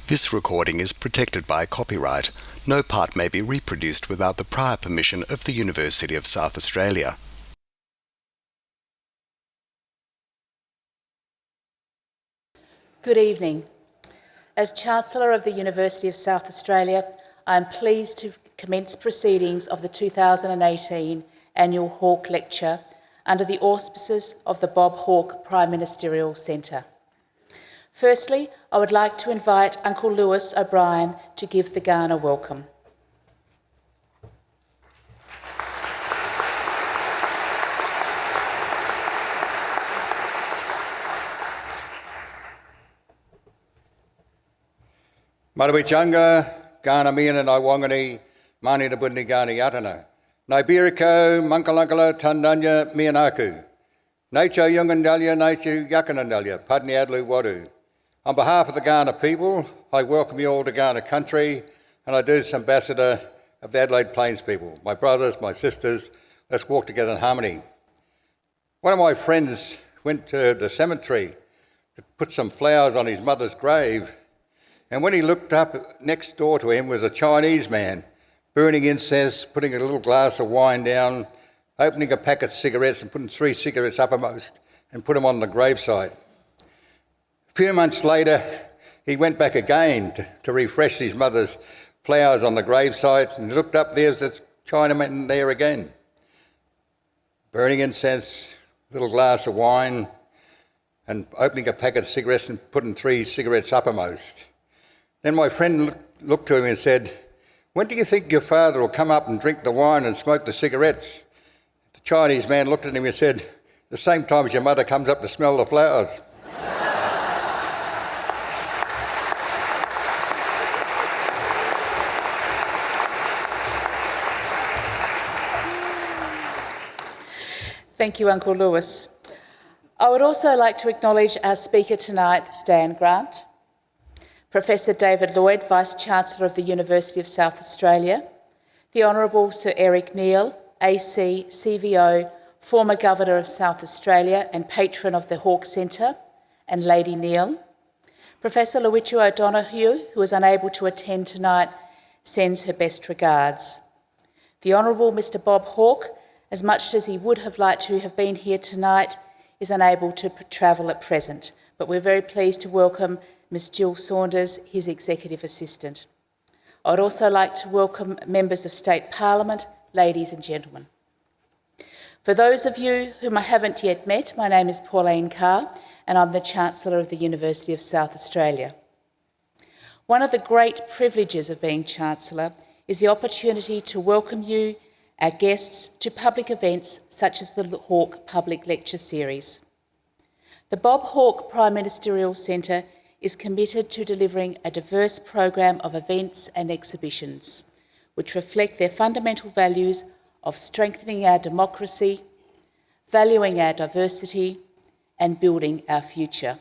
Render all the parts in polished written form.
This recording is protected by copyright. No part may be reproduced without the prior permission of the University of South Australia. Good evening. As Chancellor of the University of South Australia, I am pleased to commence proceedings of the 2018 Annual Hawke Lecture under the auspices of the Bob Hawke Prime Ministerial Centre. Firstly, I would like to invite Uncle Lewis O'Brien to give the Ghana welcome. Marawichanga, Ghana Mian and Iwangani, Mani Nabudni Ghana Yatana, Naibiriko, Mankalankala, Tandanya, Mianaku, Nature Yungandalia, Nature Yakanandalia, Padni Adlu Wadu. On behalf of the Ghana people, I welcome you all to Ghana country, and I do as Ambassador of the Adelaide Plains people. My brothers, my sisters, let's walk together in harmony. One of my friends went to the cemetery to put some flowers on his mother's grave, and when he looked up, next door to him was a Chinese man, burning incense, putting a little glass of wine down, opening a packet of cigarettes and putting 3 cigarettes uppermost and put them on the gravesite. A few months later, he went back again to refresh his mother's flowers on the gravesite, and he looked up, there's a Chinaman there again, burning incense, a little glass of wine, and opening a packet of cigarettes and putting 3 cigarettes uppermost. Then my friend looked to him and said, "When do you think your father will come up and drink the wine and smoke the cigarettes?" The Chinese man looked at him and said, "The same time as your mother comes up to smell the flowers." Thank you, Uncle Lewis. I would also like to acknowledge our speaker tonight, Stan Grant, Professor David Lloyd, Vice-Chancellor of the University of South Australia, the Honourable Sir Eric Neal, AC, CVO, former Governor of South Australia and patron of the Hawke Centre, and Lady Neal. Professor Luwitu O'Donoghue, who is unable to attend tonight, sends her best regards. The Honourable Mr Bob Hawke, as much as he would have liked to have been here tonight, is unable to travel at present, but we're very pleased to welcome Ms Jill Saunders, his Executive Assistant. I would also like to welcome members of State Parliament, ladies and gentlemen. For those of you whom I haven't yet met, my name is Pauline Carr, and I'm the Chancellor of the University of South Australia. One of the great privileges of being Chancellor is the opportunity to welcome you, our guests, to public events such as the Hawke Public Lecture Series. The Bob Hawke Prime Ministerial Centre is committed to delivering a diverse program of events and exhibitions which reflect their fundamental values of strengthening our democracy, valuing our diversity, and building our future.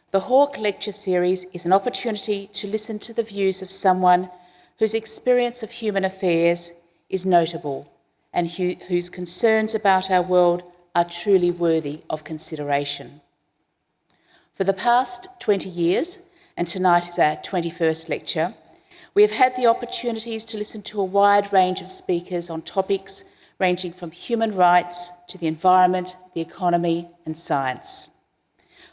The Hawke Lecture Series is an opportunity to listen to the views of someone whose experience of human affairs is notable and whose concerns about our world are truly worthy of consideration. For the past 20 years, and tonight is our 21st lecture, we have had the opportunities to listen to a wide range of speakers on topics ranging from human rights to the environment, the economy and science.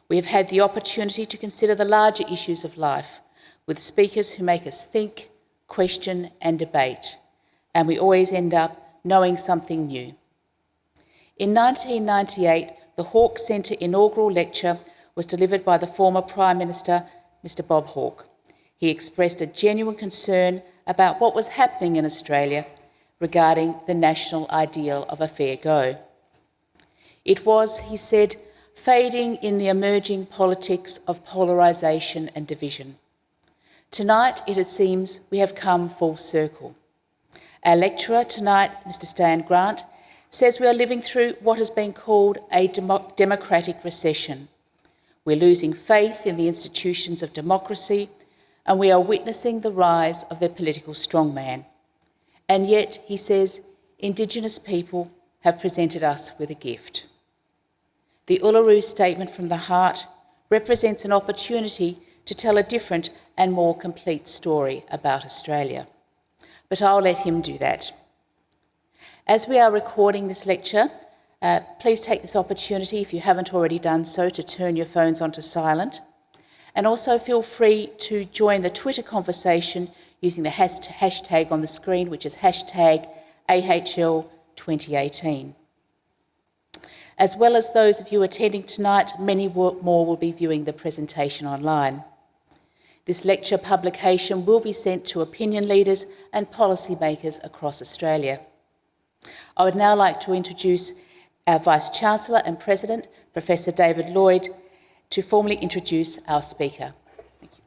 We have had the opportunity to consider the larger issues of life with speakers who make us think, question and debate, and we always end up knowing something new. In 1998, the Hawke Centre inaugural lecture was delivered by the former Prime Minister, Mr Bob Hawke. He expressed a genuine concern about what was happening in Australia regarding the national ideal of a fair go. It was, he said, fading in the emerging politics of polarisation and division. Tonight, it seems, we have come full circle. Our lecturer tonight, Mr Stan Grant, says we are living through what has been called a democratic recession. We're losing faith in the institutions of democracy, and we are witnessing the rise of their political strongman. And yet, he says, Indigenous people have presented us with a gift. The Uluru Statement from the Heart represents an opportunity to tell a different and more complete story about Australia. But I'll let him do that. As we are recording this lecture, please take this opportunity, if you haven't already done so, to turn your phones onto silent. And also feel free to join the Twitter conversation using the hashtag on the screen, which is hashtag AHL2018. As well as those of you attending tonight, many more will be viewing the presentation online. This lecture publication will be sent to opinion leaders and policymakers across Australia. I would now like to introduce our Vice-Chancellor and President, Professor David Lloyd, to formally introduce our speaker. Thank you.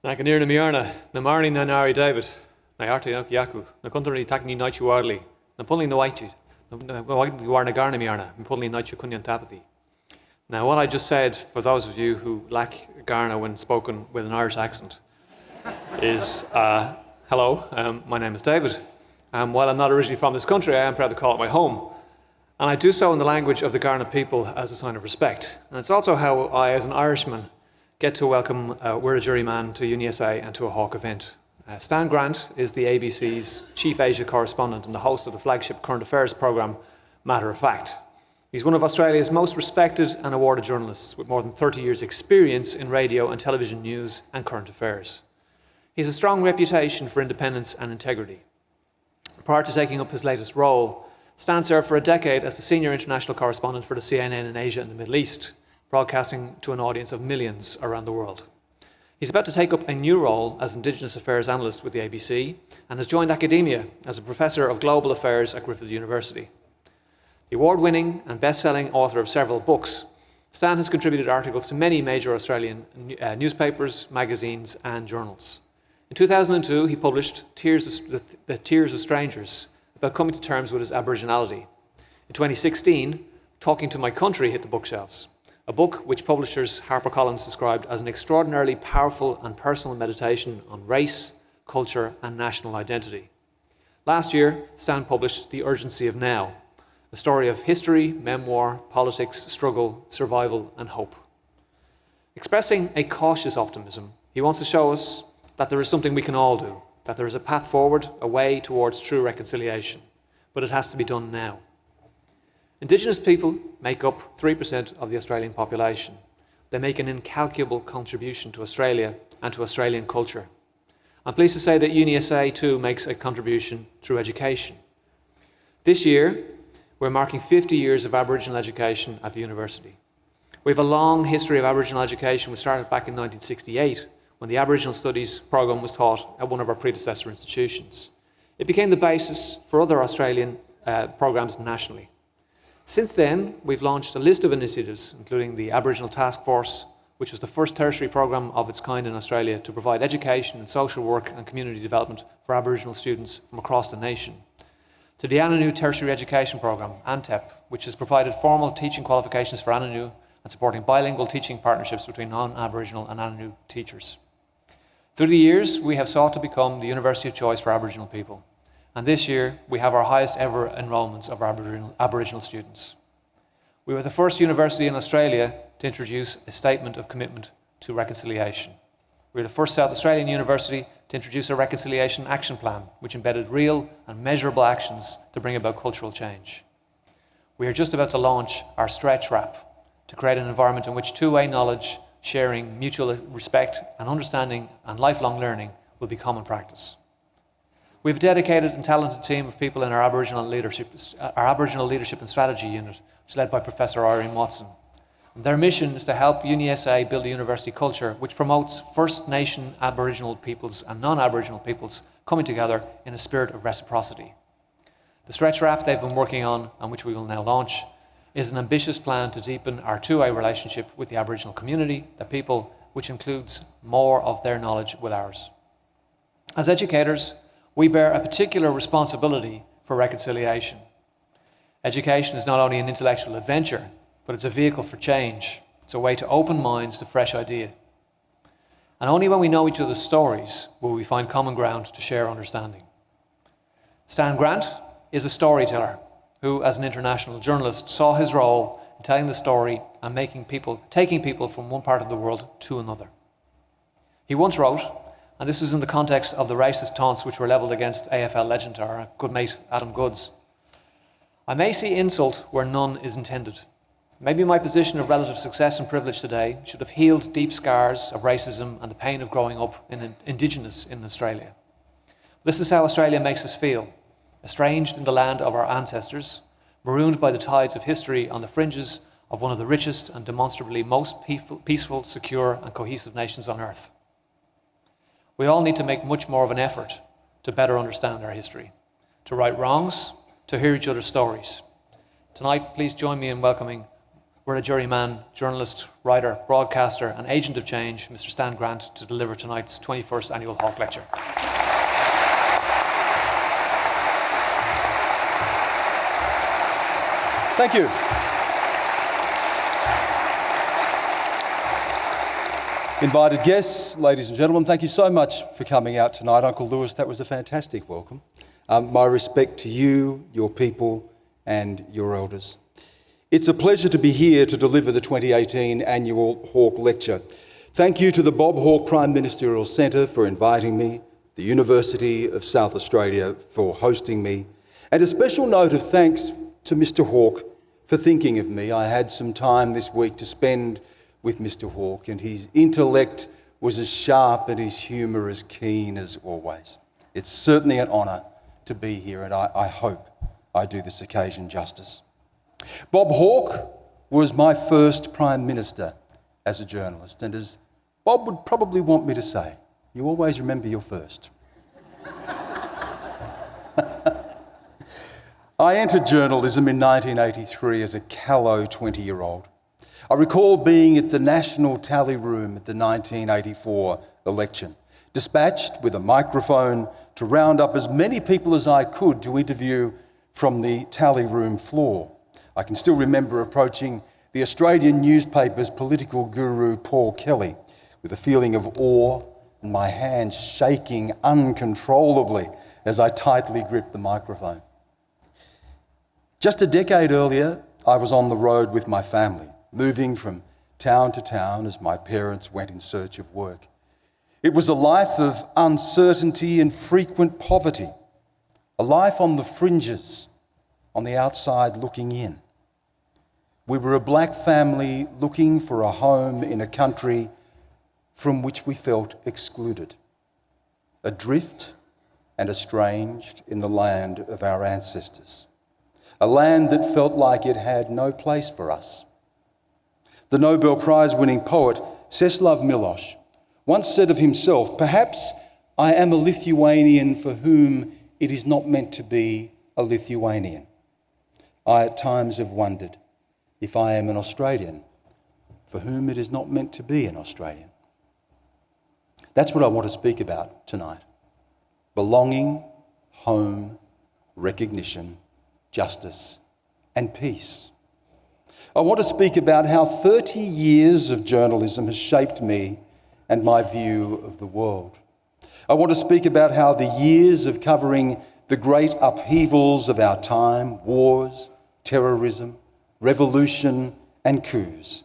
Nakanir na miarna, na marni na nari David, na arti yaku, na kuntarni takni naichu warli, na pulling the white na warna garna miarna, na pulling naichu kunyan tapathy. Now, what I just said, for those of you who lack Garna when spoken with an Irish accent, is hello, my name is David. While I'm not originally from this country, I am proud to call it my home. And I do so in the language of the Garna people as a sign of respect. And it's also how I, as an Irishman, get to welcome a Wiradjuri man to UniSA and to a Hawke event. Stan Grant is the ABC's Chief Asia correspondent and the host of the flagship current affairs programme, Matter of Fact. He's one of Australia's most respected and awarded journalists with more than 30 years' experience in radio and television news and current affairs. He has a strong reputation for independence and integrity. Prior to taking up his latest role, Stan served for a decade as the senior international correspondent for the CNN in Asia and the Middle East, broadcasting to an audience of millions around the world. He's about to take up a new role as Indigenous Affairs Analyst with the ABC and has joined academia as a Professor of Global Affairs at Griffith University. The award-winning and best-selling author of several books, Stan has contributed articles to many major Australian newspapers, magazines and journals. In 2002, he published The Tears of Strangers, about coming to terms with his Aboriginality. In 2016, Talking to My Country hit the bookshelves, a book which publishers HarperCollins described as an extraordinarily powerful and personal meditation on race, culture and national identity. Last year, Stan published The Urgency of Now, a story of history, memoir, politics, struggle, survival and hope. Expressing a cautious optimism, he wants to show us that there is something we can all do, that there is a path forward, a way towards true reconciliation, but it has to be done now. Indigenous people make up 3% of the Australian population. They make an incalculable contribution to Australia and to Australian culture. I'm pleased to say that UniSA too makes a contribution through education. This year, we're marking 50 years of Aboriginal education at the university. We have a long history of Aboriginal education. We started back in 1968 when the Aboriginal Studies programme was taught at one of our predecessor institutions. It became the basis for other Australian programmes nationally. Since then, we've launched a list of initiatives, including the Aboriginal Task Force, which was the first tertiary programme of its kind in Australia to provide education and social work and community development for Aboriginal students from across the nation, to the anew tertiary education programme, ANTEP, which has provided formal teaching qualifications for anew and supporting bilingual teaching partnerships between non-Aboriginal and anew teachers. Through the years, we have sought to become the university of choice for Aboriginal people. And this year, we have our highest ever enrolments of Aboriginal students. We were the first university in Australia to introduce a statement of commitment to reconciliation. We were the first South Australian university to introduce a reconciliation action plan, which embedded real and measurable actions to bring about cultural change. We are just about to launch our stretch wrap to create an environment in which two-way knowledge, sharing, mutual respect and understanding and lifelong learning will be common practice. We have a dedicated and talented team of people in our Aboriginal Leadership and Strategy Unit, which is led by Professor Irene Watson. And their mission is to help UniSA build a university culture which promotes First Nation Aboriginal peoples and non-Aboriginal peoples coming together in a spirit of reciprocity. The stretch wrap they've been working on, and which we will now launch, is an ambitious plan to deepen our two-way relationship with the Aboriginal community, the people, which includes more of their knowledge with ours. As educators, we bear a particular responsibility for reconciliation. Education is not only an intellectual adventure, but it's a vehicle for change. It's a way to open minds to fresh ideas. And only when we know each other's stories will we find common ground to share understanding. Stan Grant is a storyteller who, as an international journalist, saw his role in telling the story and taking people from one part of the world to another. He once wrote, and this was in the context of the racist taunts which were levelled against AFL legend, our good mate Adam Goodes, "I may see insult where none is intended. Maybe my position of relative success and privilege today should have healed deep scars of racism and the pain of growing up in Indigenous in Australia. This is how Australia makes us feel, estranged in the land of our ancestors, marooned by the tides of history on the fringes of one of the richest and demonstrably most peaceful, secure and cohesive nations on earth. We all need to make much more of an effort to better understand our history, to right wrongs, to hear each other's stories. Tonight, please join me in welcoming Wiradjuri man, journalist, writer, broadcaster and agent of change, Mr. Stan Grant, to deliver tonight's 21st Annual Hawke Lecture. Thank you. Invited guests, ladies and gentlemen, thank you so much for coming out tonight. Uncle Lewis, that was a fantastic welcome. My respect to you, your people, and your elders. It's a pleasure to be here to deliver the 2018 Annual Hawke Lecture. Thank you to the Bob Hawke Prime Ministerial Centre for inviting me, the University of South Australia for hosting me, and a special note of thanks to Mr. Hawke for thinking of me. I had some time this week to spend with Mr. Hawke, and his intellect was as sharp and his humour as keen as always. It's certainly an honour to be here, and I hope I do this occasion justice. Bob Hawke was my first Prime Minister as a journalist, and as Bob would probably want me to say, you always remember your first. I entered journalism in 1983 as a callow 20-year-old. I recall being at the National Tally Room at the 1984 election, dispatched with a microphone to round up as many people as I could to interview from the tally room floor. I can still remember approaching the Australian newspaper's political guru Paul Kelly with a feeling of awe and my hands shaking uncontrollably as I tightly gripped the microphone. Just a decade earlier, I was on the road with my family, moving from town to town as my parents went in search of work. It was a life of uncertainty and frequent poverty, a life on the fringes, on the outside looking in. We were a black family looking for a home in a country from which we felt excluded, adrift and estranged in the land of our ancestors, a land that felt like it had no place for us. The Nobel Prize-winning poet Czeslaw Milosz once said of himself, "Perhaps I am a Lithuanian for whom it is not meant to be a Lithuanian. I at times have wondered if I am an Australian for whom it is not meant to be an Australian." That's what I want to speak about tonight. Belonging, home, recognition, justice, and peace. I want to speak about how 30 years of journalism has shaped me and my view of the world. I want to speak about how the years of covering the great upheavals of our time, wars, terrorism, revolution, and coups,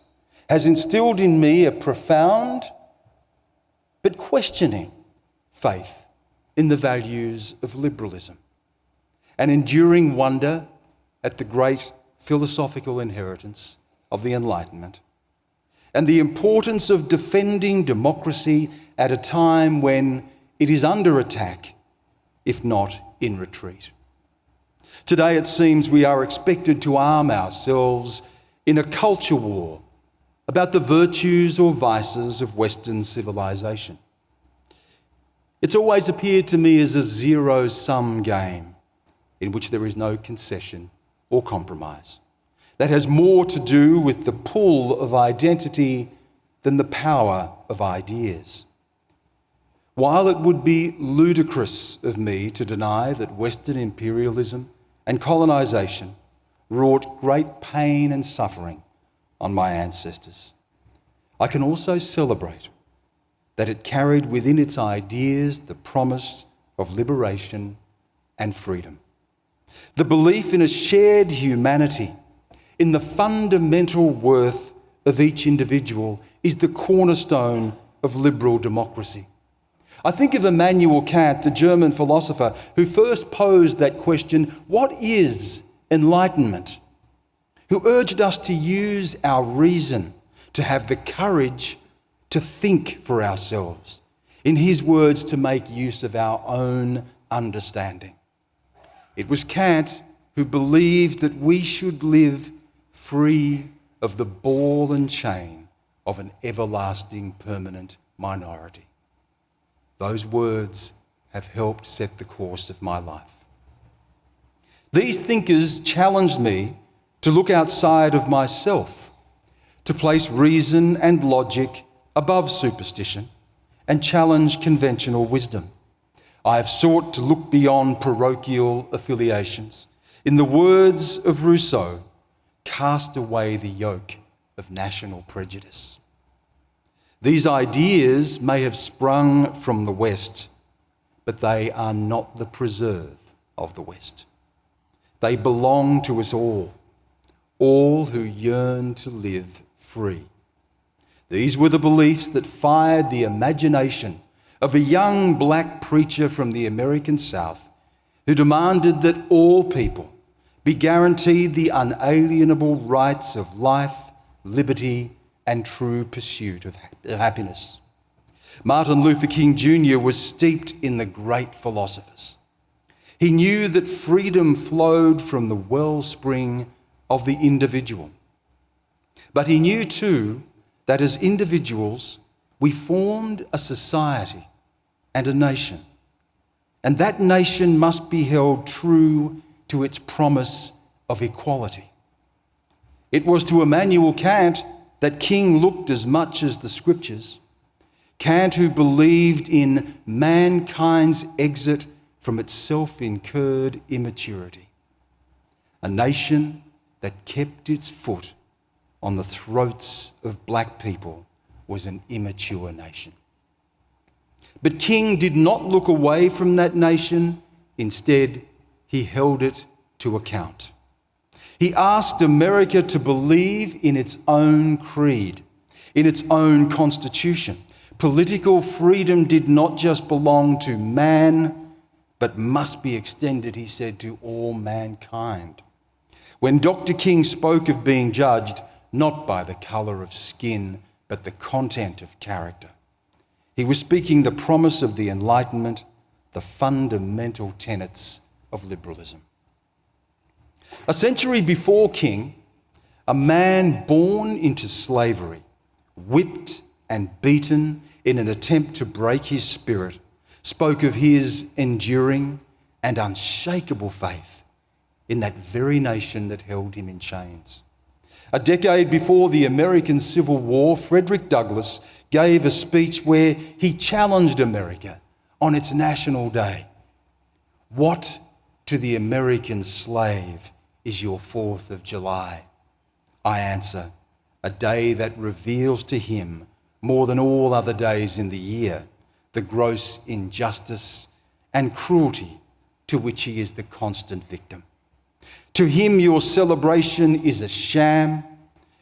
has instilled in me a profound but questioning faith in the values of liberalism, an enduring wonder at the great philosophical inheritance of the Enlightenment, and the importance of defending democracy at a time when it is under attack, if not in retreat. Today it seems we are expected to arm ourselves in a culture war about the virtues or vices of Western civilization. It's always appeared to me as a zero-sum game in which there is no concession or compromise. That has more to do with the pull of identity than the power of ideas. While it would be ludicrous of me to deny that Western imperialism and colonisation wrought great pain and suffering on my ancestors, I can also celebrate that it carried within its ideas the promise of liberation and freedom. The belief in a shared humanity, in the fundamental worth of each individual, is the cornerstone of liberal democracy. I think of Immanuel Kant, the German philosopher, who first posed that question, what is enlightenment? Who urged us to use our reason, to have the courage to think for ourselves. In his words, to make use of our own understanding. It was Kant who believed that we should live free of the ball and chain of an everlasting permanent minority. Those words have helped set the course of my life. These thinkers challenged me to look outside of myself, to place reason and logic above superstition and challenge conventional wisdom. I have sought to look beyond parochial affiliations. In the words of Rousseau, cast away the yoke of national prejudice. These ideas may have sprung from the West, but they are not the preserve of the West. They belong to us all who yearn to live free. These were the beliefs that fired the imagination of a young black preacher from the American South who demanded that all people be guaranteed the unalienable rights of life, liberty, and true pursuit of happiness. Martin Luther King Jr. was steeped in the great philosophers. He knew that freedom flowed from the wellspring of the individual. But he knew too that as individuals, we formed a society and a nation. And that nation must be held true to its promise of equality. It was to Immanuel Kant that King looked as much as the scriptures. Kant, who believed in mankind's exit from its self-incurred immaturity. A nation that kept its foot on the throats of black people was an immature nation. But King did not look away from that nation. Instead, he held it to account. He asked America to believe in its own creed, in its own constitution. Political freedom did not just belong to man, but must be extended, he said, to all mankind. When Dr. King spoke of being judged not by the colour of skin, but the content of character, he was speaking the promise of the Enlightenment, the fundamental tenets of liberalism. A century before King, a man born into slavery, whipped and beaten in an attempt to break his spirit, spoke of his enduring and unshakable faith in that very nation that held him in chains. A decade before the American Civil War, Frederick Douglass gave a speech where he challenged America on its National Day. What to the American slave is your 4th of July? I answer, a day that reveals to him more than all other days in the year the gross injustice and cruelty to which he is the constant victim. To him, your celebration is a sham,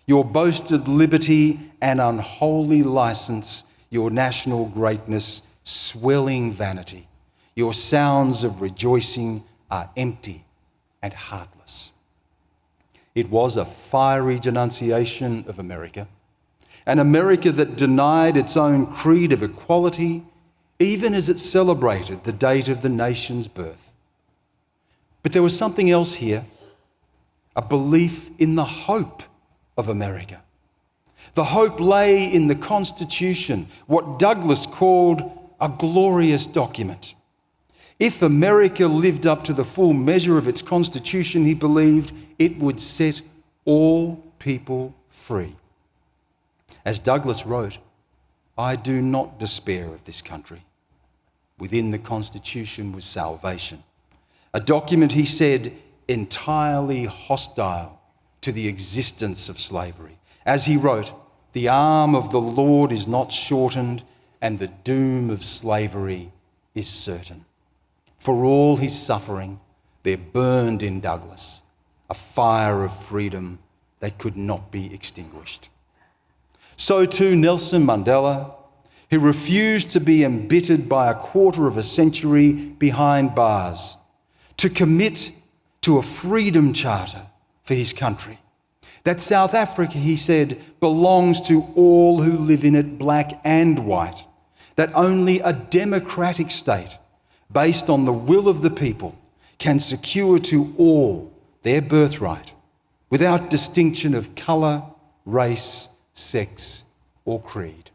your boasted liberty an unholy license, your national greatness swelling vanity. Your sounds of rejoicing are empty and heartless. It was a fiery denunciation of America, an America that denied its own creed of equality, even as it celebrated the date of the nation's birth. But there was something else here, a belief in the hope of America. The hope lay in the Constitution, what Douglass called a glorious document. If America lived up to the full measure of its Constitution, he believed it would set all people free. As Douglass wrote, I do not despair of this country. Within the Constitution was salvation. A document, he said, entirely hostile to the existence of slavery. As he wrote, the arm of the Lord is not shortened and the doom of slavery is certain. For all his suffering, there burned in Douglass a fire of freedom that could not be extinguished. So too Nelson Mandela, who refused to be embittered by a quarter of a century behind bars, to commit to a freedom charter for his country. That South Africa, he said, belongs to all who live in it, black and white. That only a democratic state, based on the will of the people, can secure to all their birthright, without distinction of colour, race, sex or creed.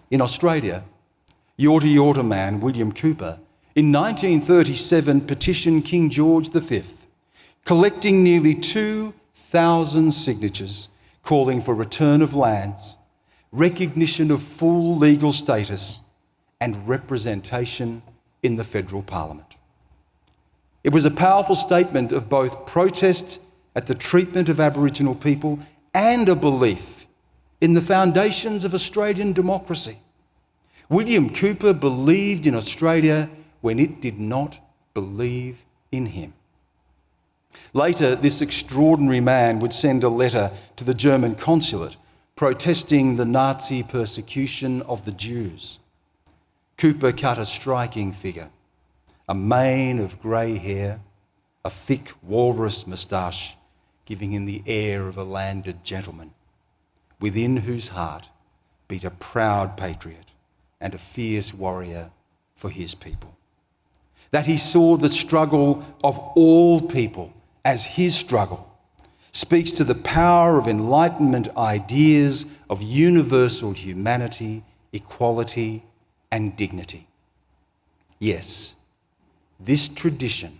In Australia, Yorta Yorta man William Cooper in 1937 petitioned King George V, collecting nearly 2,000 signatures calling for return of lands, recognition of full legal status and representation in the federal parliament. It was a powerful statement of both protest at the treatment of Aboriginal people and a belief in the foundations of Australian democracy. William Cooper believed in Australia when it did not believe in him. Later, this extraordinary man would send a letter to the German consulate protesting the Nazi persecution of the Jews. Cooper cut a striking figure, a mane of grey hair, a thick walrus moustache, giving him the air of a landed gentleman, within whose heart beat a proud patriot and a fierce warrior for his people. That he saw the struggle of all people as his struggle speaks to the power of Enlightenment ideas of universal humanity, equality and dignity. Yes, this tradition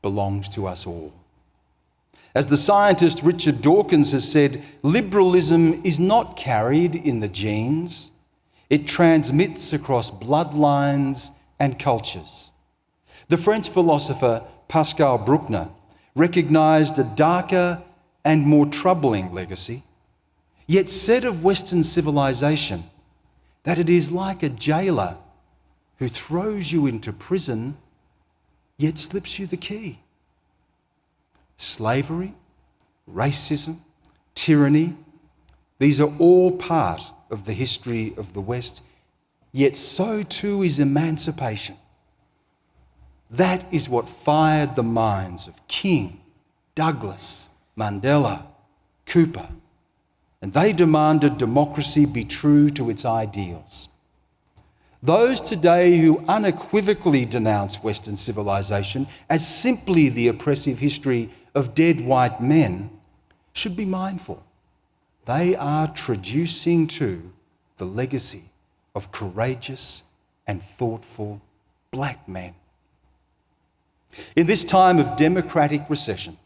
belongs to us all. As the scientist Richard Dawkins has said, liberalism is not carried in the genes. It transmits across bloodlines and cultures. The French philosopher Pascal Bruckner recognised a darker and more troubling legacy, yet said of Western civilization that it is like a jailer who throws you into prison yet slips you the key. Slavery, racism, tyranny, these are all part of the history of the West, yet so too is emancipation. That is what fired the minds of King, Douglass, Mandela, Cooper, and they demanded democracy be true to its ideals. Those today who unequivocally denounce Western civilization as simply the oppressive history of dead white men should be mindful. They are traducing to the legacy of courageous and thoughtful black men. In this time of democratic recession,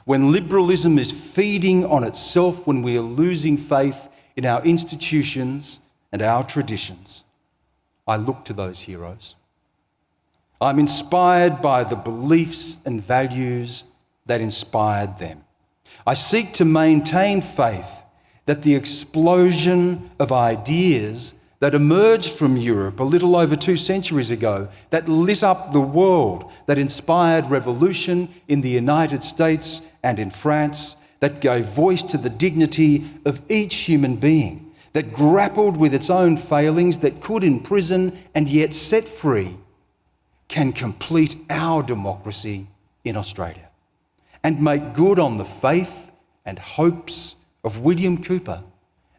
when liberalism is feeding on itself, when we are losing faith in our institutions and our traditions, I look to those heroes. I'm inspired by the beliefs and values that inspired them. I seek to maintain faith that the explosion of ideas that emerged from Europe a little over 2 centuries ago, that lit up the world, that inspired revolution in the United States and in France, that gave voice to the dignity of each human being, that grappled with its own failings, that could imprison and yet set free, can complete our democracy in Australia and make good on the faith and hopes of William Cooper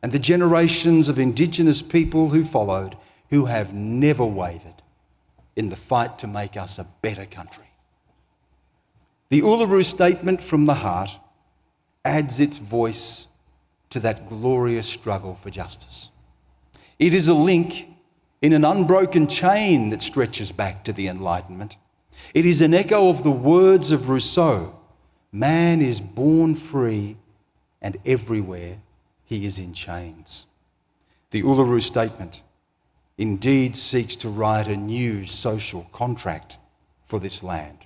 and the generations of Indigenous people who followed, who have never wavered in the fight to make us a better country. The Uluru Statement from the heart adds its voice to that glorious struggle for justice. It is a link in an unbroken chain that stretches back to the Enlightenment. It is an echo of the words of Rousseau: man is born free and everywhere he is in chains. The Uluru Statement indeed seeks to write a new social contract for this land.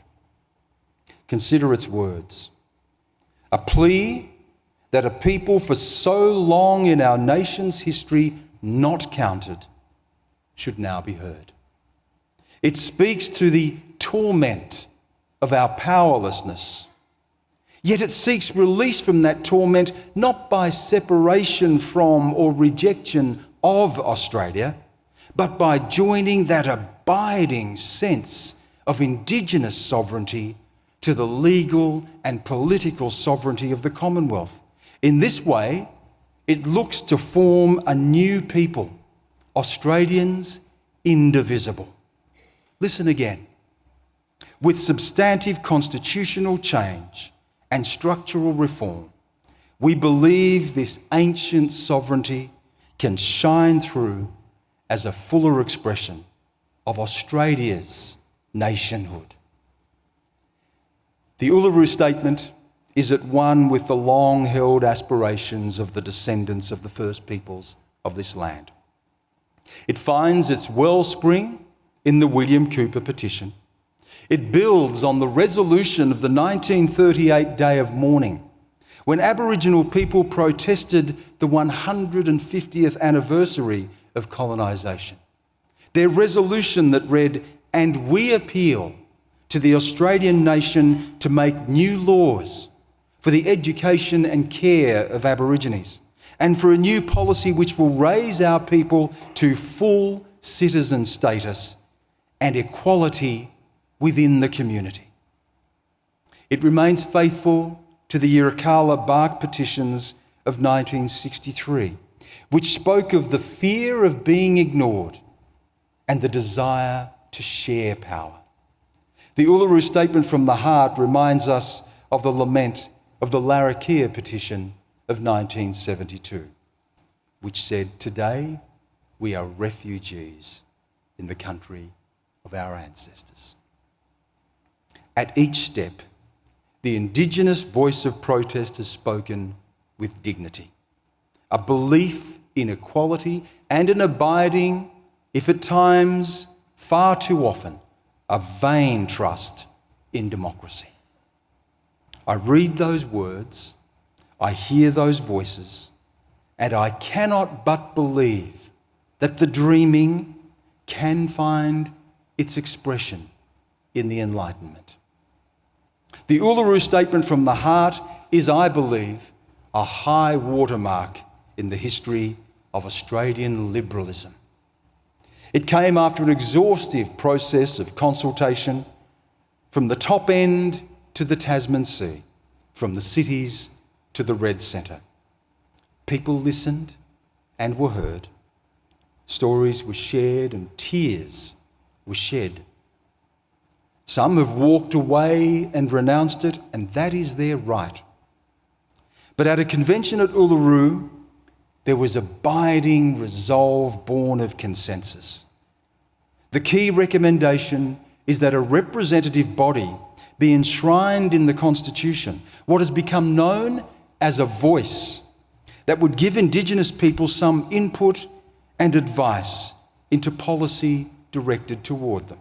Consider its words: a plea that a people for so long in our nation's history not counted should now be heard. It speaks to the torment of our powerlessness. Yet it seeks release from that torment not by separation from or rejection of Australia, but by joining that abiding sense of Indigenous sovereignty to the legal and political sovereignty of the Commonwealth. In this way, it looks to form a new people, Australians indivisible. Listen again. With substantive constitutional change and structural reform, we believe this ancient sovereignty can shine through as a fuller expression of Australia's nationhood. The Uluru Statement is at one with the long-held aspirations of the descendants of the first peoples of this land. It finds its wellspring in the William Cooper petition. It builds on the resolution of the 1938 Day of Mourning, when Aboriginal people protested the 150th anniversary of colonisation. Their resolution that read, "And we appeal to the Australian nation to make new laws for the education and care of Aborigines, and for a new policy which will raise our people to full citizen status and equality within the community." It remains faithful to the Yirrkala bark petitions of 1963, which spoke of the fear of being ignored and the desire to share power. The Uluru Statement from the Heart reminds us of the lament of the Larrakia petition of 1972, which said, "Today we are refugees in the country of our ancestors." At each step, the Indigenous voice of protest has spoken with dignity, a belief in equality and an abiding, if at times far too often, a vain trust in democracy. I read those words, I hear those voices, and I cannot but believe that the dreaming can find its expression in the Enlightenment. The Uluru Statement from the Heart is, I believe, a high watermark in the history of Australian liberalism. It came after an exhaustive process of consultation from the top end to the Tasman Sea, from the cities to the Red Centre. People listened and were heard. Stories were shared and tears were shed. Some have walked away and renounced it, and that is their right. But at a convention at Uluru, there was abiding resolve born of consensus. The key recommendation is that a representative body be enshrined in the Constitution, what has become known as a voice that would give Indigenous people some input and advice into policy directed toward them.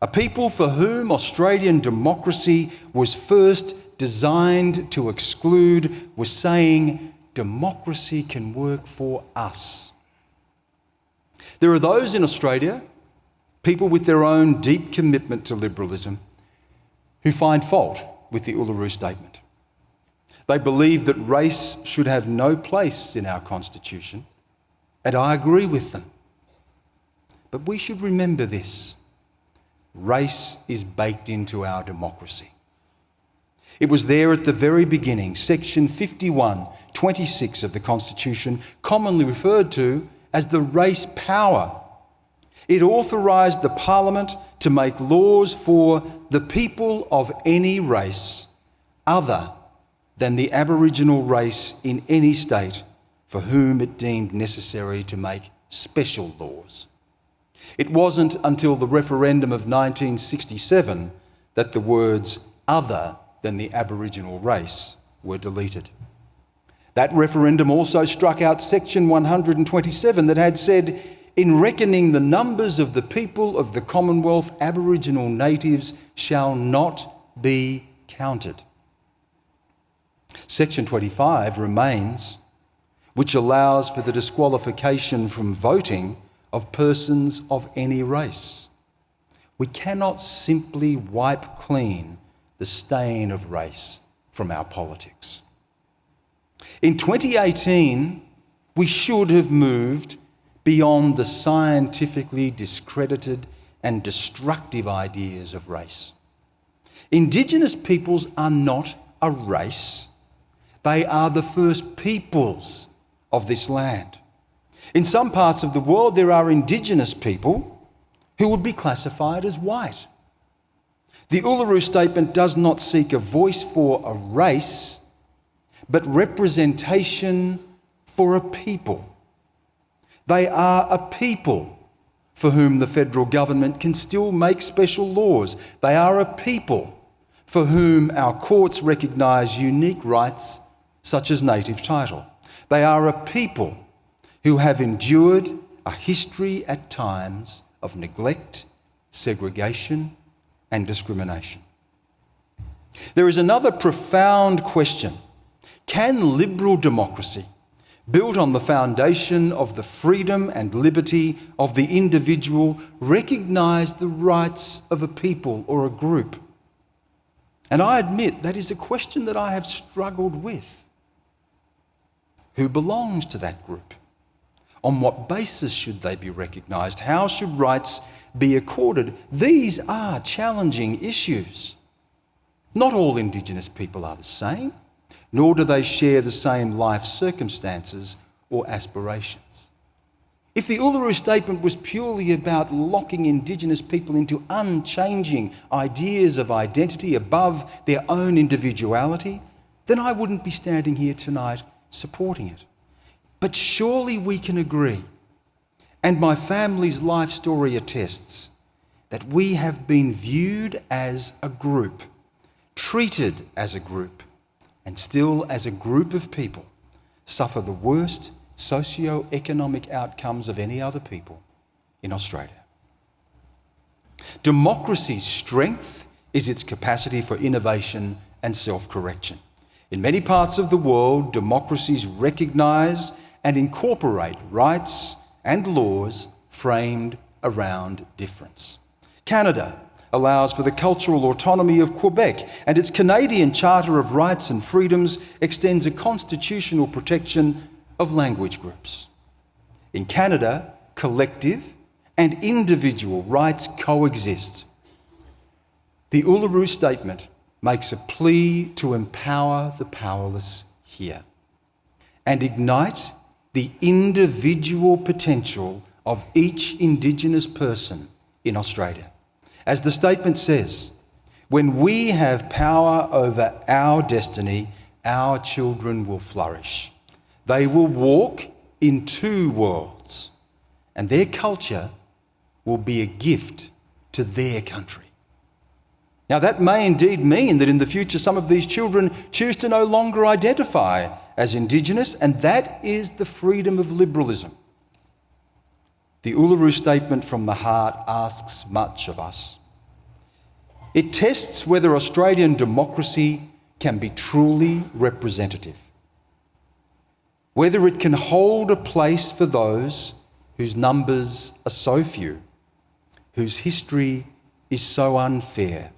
A people for whom Australian democracy was first designed to exclude was saying, democracy can work for us. There are those in Australia, people with their own deep commitment to liberalism, who find fault with the Uluru Statement. They believe that race should have no place in our Constitution, and I agree with them. But we should remember this. Race is baked into our democracy. It was there at the very beginning, section 51(26) of the Constitution, commonly referred to as the race power. It authorised the Parliament to make laws for the people of any race other than the Aboriginal race in any state for whom it deemed necessary to make special laws. It wasn't until the referendum of 1967 that the words "other than the Aboriginal race" were deleted. That referendum also struck out section 127 that had said, "In reckoning the numbers of the people of the Commonwealth, Aboriginal natives shall not be counted." Section 25 remains, which allows for the disqualification from voting of persons of any race. we cannot simply wipe clean the stain of race from our politics. In 2018, we should have moved beyond the scientifically discredited and destructive ideas of race. Indigenous peoples are not a race. They are the first peoples of this land. In some parts of the world, there are Indigenous people who would be classified as white. The Uluru Statement does not seek a voice for a race, but representation for a people. They are a people for whom the federal government can still make special laws. They are a people for whom our courts recognise unique rights such as native title. They are a people who have endured a history at times of neglect, segregation, and discrimination. There is another profound question. Can liberal democracy, built on the foundation of the freedom and liberty of the individual, recognise the rights of a people or a group? And I admit that is a question that I have struggled with. Who belongs to that group? On what basis should they be recognised? How should rights be accorded? These are challenging issues. Not all Indigenous people are the same, nor do they share the same life circumstances or aspirations. If the Uluru Statement was purely about locking Indigenous people into unchanging ideas of identity above their own individuality, then I wouldn't be standing here tonight supporting it. But surely we can agree, and my family's life story attests, that we have been viewed as a group, treated as a group, and still as a group of people suffer the worst socio-economic outcomes of any other people in Australia. Democracy's strength is its capacity for innovation and self-correction. In many parts of the world, democracies recognise and incorporate rights and laws framed around difference. Canada allows for the cultural autonomy of Quebec, and its Canadian Charter of Rights and Freedoms extends a constitutional protection of language groups. In Canada, collective and individual rights coexist. The Uluru Statement makes a plea to empower the powerless here and ignite the individual potential of each Indigenous person in Australia. As the statement says, when we have power over our destiny, our children will flourish. They will walk in two worlds, and their culture will be a gift to their country. Now, that may indeed mean that in the future some of these children choose to no longer identify as Indigenous, and that is the freedom of liberalism. The Uluru Statement from the heart asks much of us. It tests whether Australian democracy can be truly representative, whether it can hold a place for those whose numbers are so few, whose history is so unfair,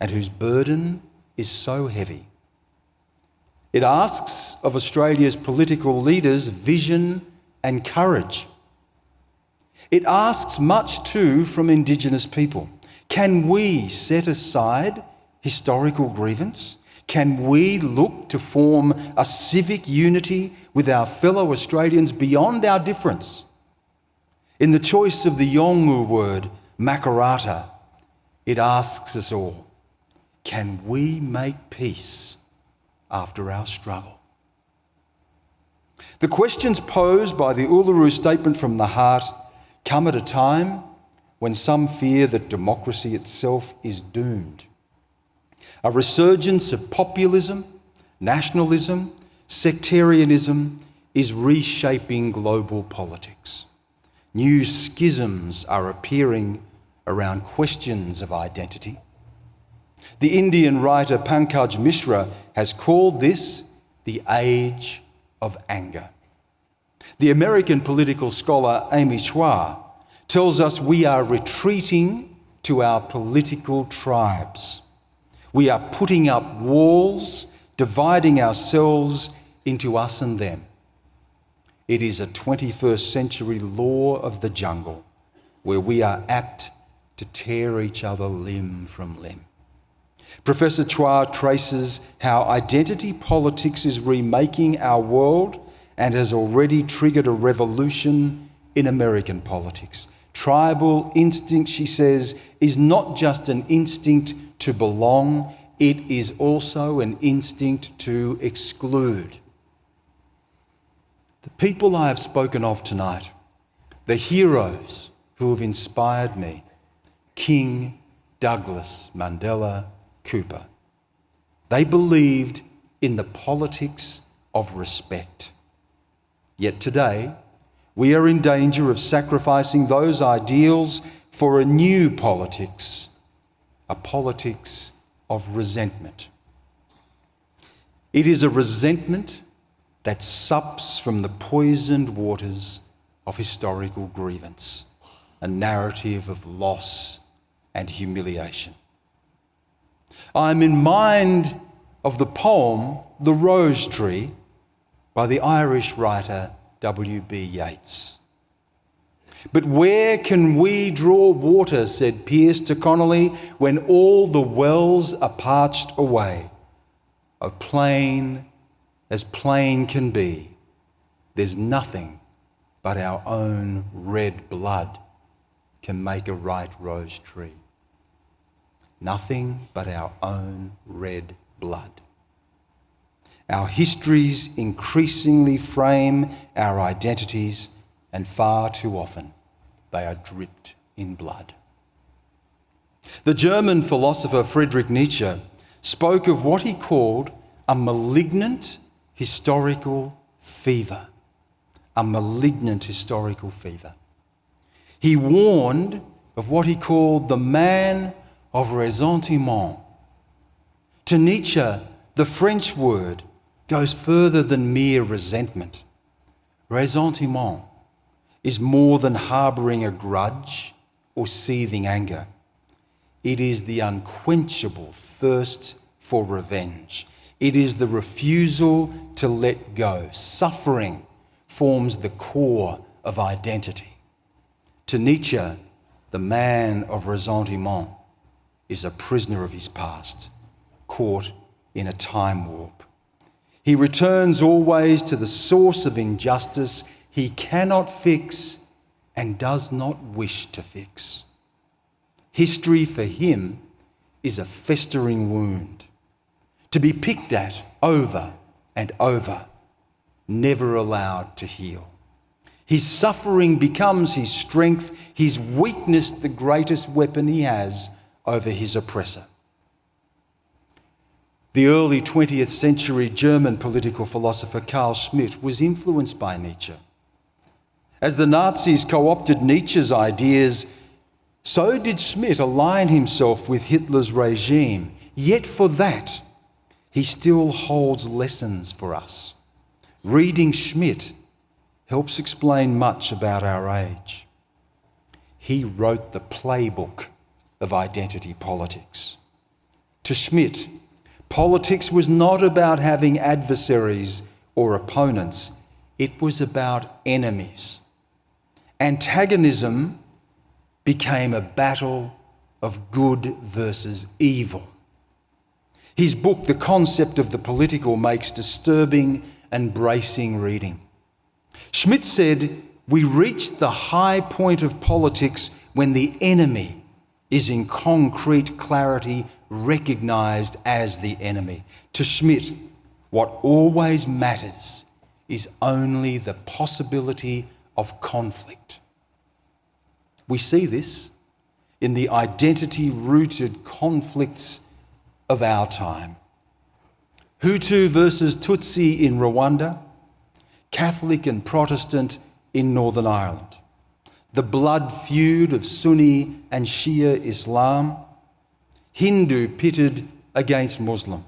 and whose burden is so heavy. It asks of Australia's political leaders vision and courage. It asks much too from Indigenous people. Can we set aside historical grievance? Can we look to form a civic unity with our fellow Australians beyond our difference? In the choice of the Yolngu word, makarata, it asks us all, can we make peace after our struggle? The questions posed by the Uluru Statement from the heart come at a time when some fear that democracy itself is doomed. A resurgence of populism, nationalism, sectarianism is reshaping global politics. New schisms are appearing around questions of identity. The Indian writer Pankaj Mishra has called this the age of anger. The American political scholar Amy Chua tells us we are retreating to our political tribes. We are putting up walls, dividing ourselves into us and them. It is a 21st century law of the jungle where we are apt to tear each other limb from limb. Professor Chua traces how identity politics is remaking our world and has already triggered a revolution in American politics. Tribal instinct, she says, is not just an instinct to belong, it is also an instinct to exclude. The people I have spoken of tonight, the heroes who have inspired me, King, Douglass, Mandela, Cooper, they believed in the politics of respect. Yet today, we are in danger of sacrificing those ideals for a new politics, a politics of resentment. It is a resentment that sups from the poisoned waters of historical grievance, a narrative of loss and humiliation. I am in mind of the poem The Rose Tree by the Irish writer W.B. Yeats. But where can we draw water, said Pearse to Connolly, when all the wells are parched away? O plain as plain can be, there's nothing but our own red blood can make a right rose tree. Nothing but our own red blood. Our histories increasingly frame our identities, and far too often they are dripped in blood. The German philosopher Friedrich Nietzsche spoke of what he called a malignant historical fever. A malignant historical fever. He warned of what he called the man of ressentiment. To Nietzsche, the French word goes further than mere resentment. Ressentiment is more than harbouring a grudge or seething anger. It is the unquenchable thirst for revenge. It is the refusal to let go. Suffering forms the core of identity. To Nietzsche, the man of ressentiment is a prisoner of his past, caught in a time warp. He returns always to the source of injustice he cannot fix and does not wish to fix. History for him is a festering wound, to be picked at over and over, never allowed to heal. His suffering becomes his strength, his weakness the greatest weapon he has over his oppressor. The early 20th century German political philosopher Carl Schmitt was influenced by Nietzsche. As the Nazis co-opted Nietzsche's ideas, so did Schmitt align himself with Hitler's regime. Yet for that, he still holds lessons for us. Reading Schmitt helps explain much about our age. He wrote the playbook of identity politics. To Schmitt, politics was not about having adversaries or opponents. It was about enemies. Antagonism became a battle of good versus evil. His book, The Concept of the Political, makes disturbing and bracing reading. Schmitt said, "We reach the high point of politics when the enemy is in concrete clarity recognised as the enemy." To Schmitt, what always matters is only the possibility of conflict. We see this in the identity-rooted conflicts of our time. Hutu versus Tutsi in Rwanda, Catholic and Protestant in Northern Ireland, the blood feud of Sunni and Shia Islam, Hindu pitted against Muslim,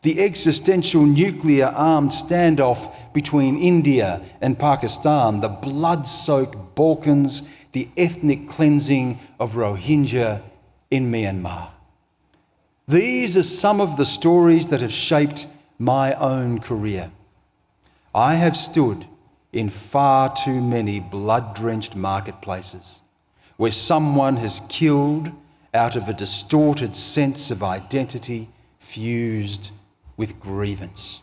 the existential nuclear armed standoff between India and Pakistan, the blood-soaked Balkans, the ethnic cleansing of Rohingya in Myanmar. These are some of the stories that have shaped my own career. I have stood in far too many blood-drenched marketplaces where someone has killed out of a distorted sense of identity fused with grievance.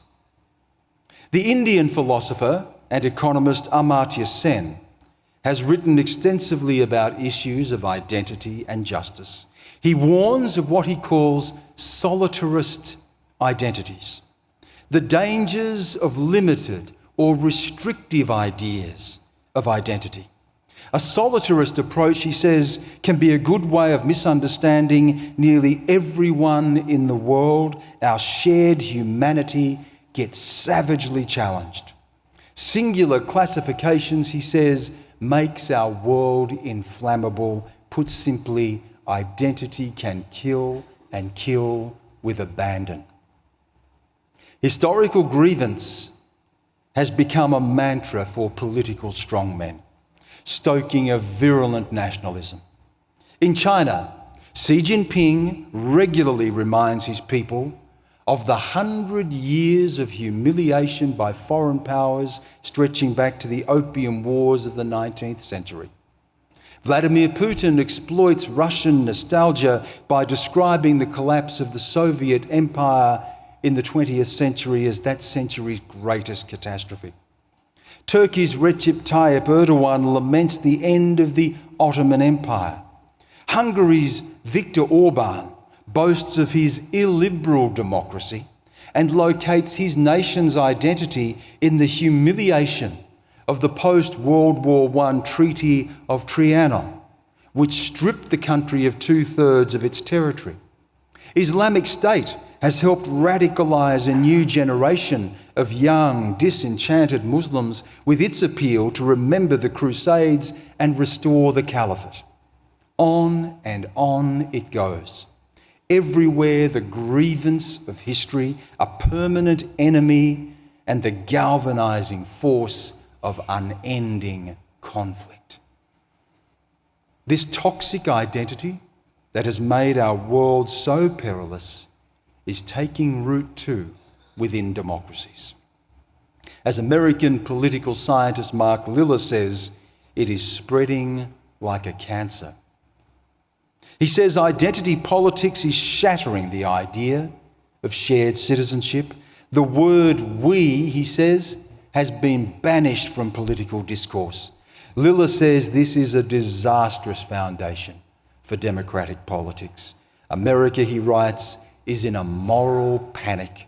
The Indian philosopher and economist Amartya Sen has written extensively about issues of identity and justice. He warns of what he calls solitarist identities, the dangers of limited or restrictive ideas of identity. A solitarist approach, he says, can be a good way of misunderstanding nearly everyone in the world. Our shared humanity gets savagely challenged. Singular classifications, he says, makes our world inflammable. Put simply, identity can kill and kill with abandon. Historical grievance has become a mantra for political strongmen, stoking a virulent nationalism. In China, Xi Jinping regularly reminds his people of the 100 years of humiliation by foreign powers stretching back to the Opium Wars of the 19th century. Vladimir Putin exploits Russian nostalgia by describing the collapse of the Soviet Empire in the 20th century as that century's greatest catastrophe. Turkey's Recep Tayyip Erdogan laments the end of the Ottoman Empire. Hungary's Viktor Orban boasts of his illiberal democracy and locates his nation's identity in the humiliation of the post-World War I Treaty of Trianon, which stripped the country of 2/3 of its territory. Islamic State has helped radicalise a new generation of young, disenchanted Muslims with its appeal to remember the Crusades and restore the Caliphate. On and on it goes. Everywhere the grievance of history, a permanent enemy, and the galvanising force of unending conflict. This toxic identity that has made our world so perilous is taking root too within democracies. As American political scientist Mark Liller says, it is spreading like a cancer. He says identity politics is shattering the idea of shared citizenship. The word we, he says, has been banished from political discourse. Liller says this is a disastrous foundation for democratic politics. America, he writes, is in a moral panic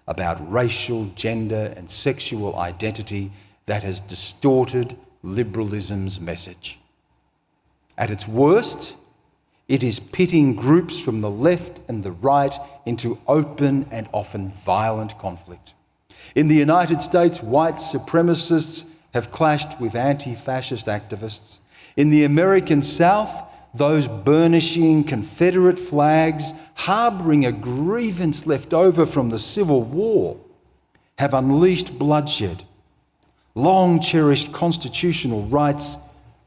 about racial, gender and sexual identity that has distorted liberalism's message. At its worst, it is pitting groups from the left and the right into open and often violent conflict. In the United States, white supremacists have clashed with anti-fascist activists. In the American South, those burnishing Confederate flags, harbouring a grievance left over from the Civil War, have unleashed bloodshed. Long-cherished constitutional rights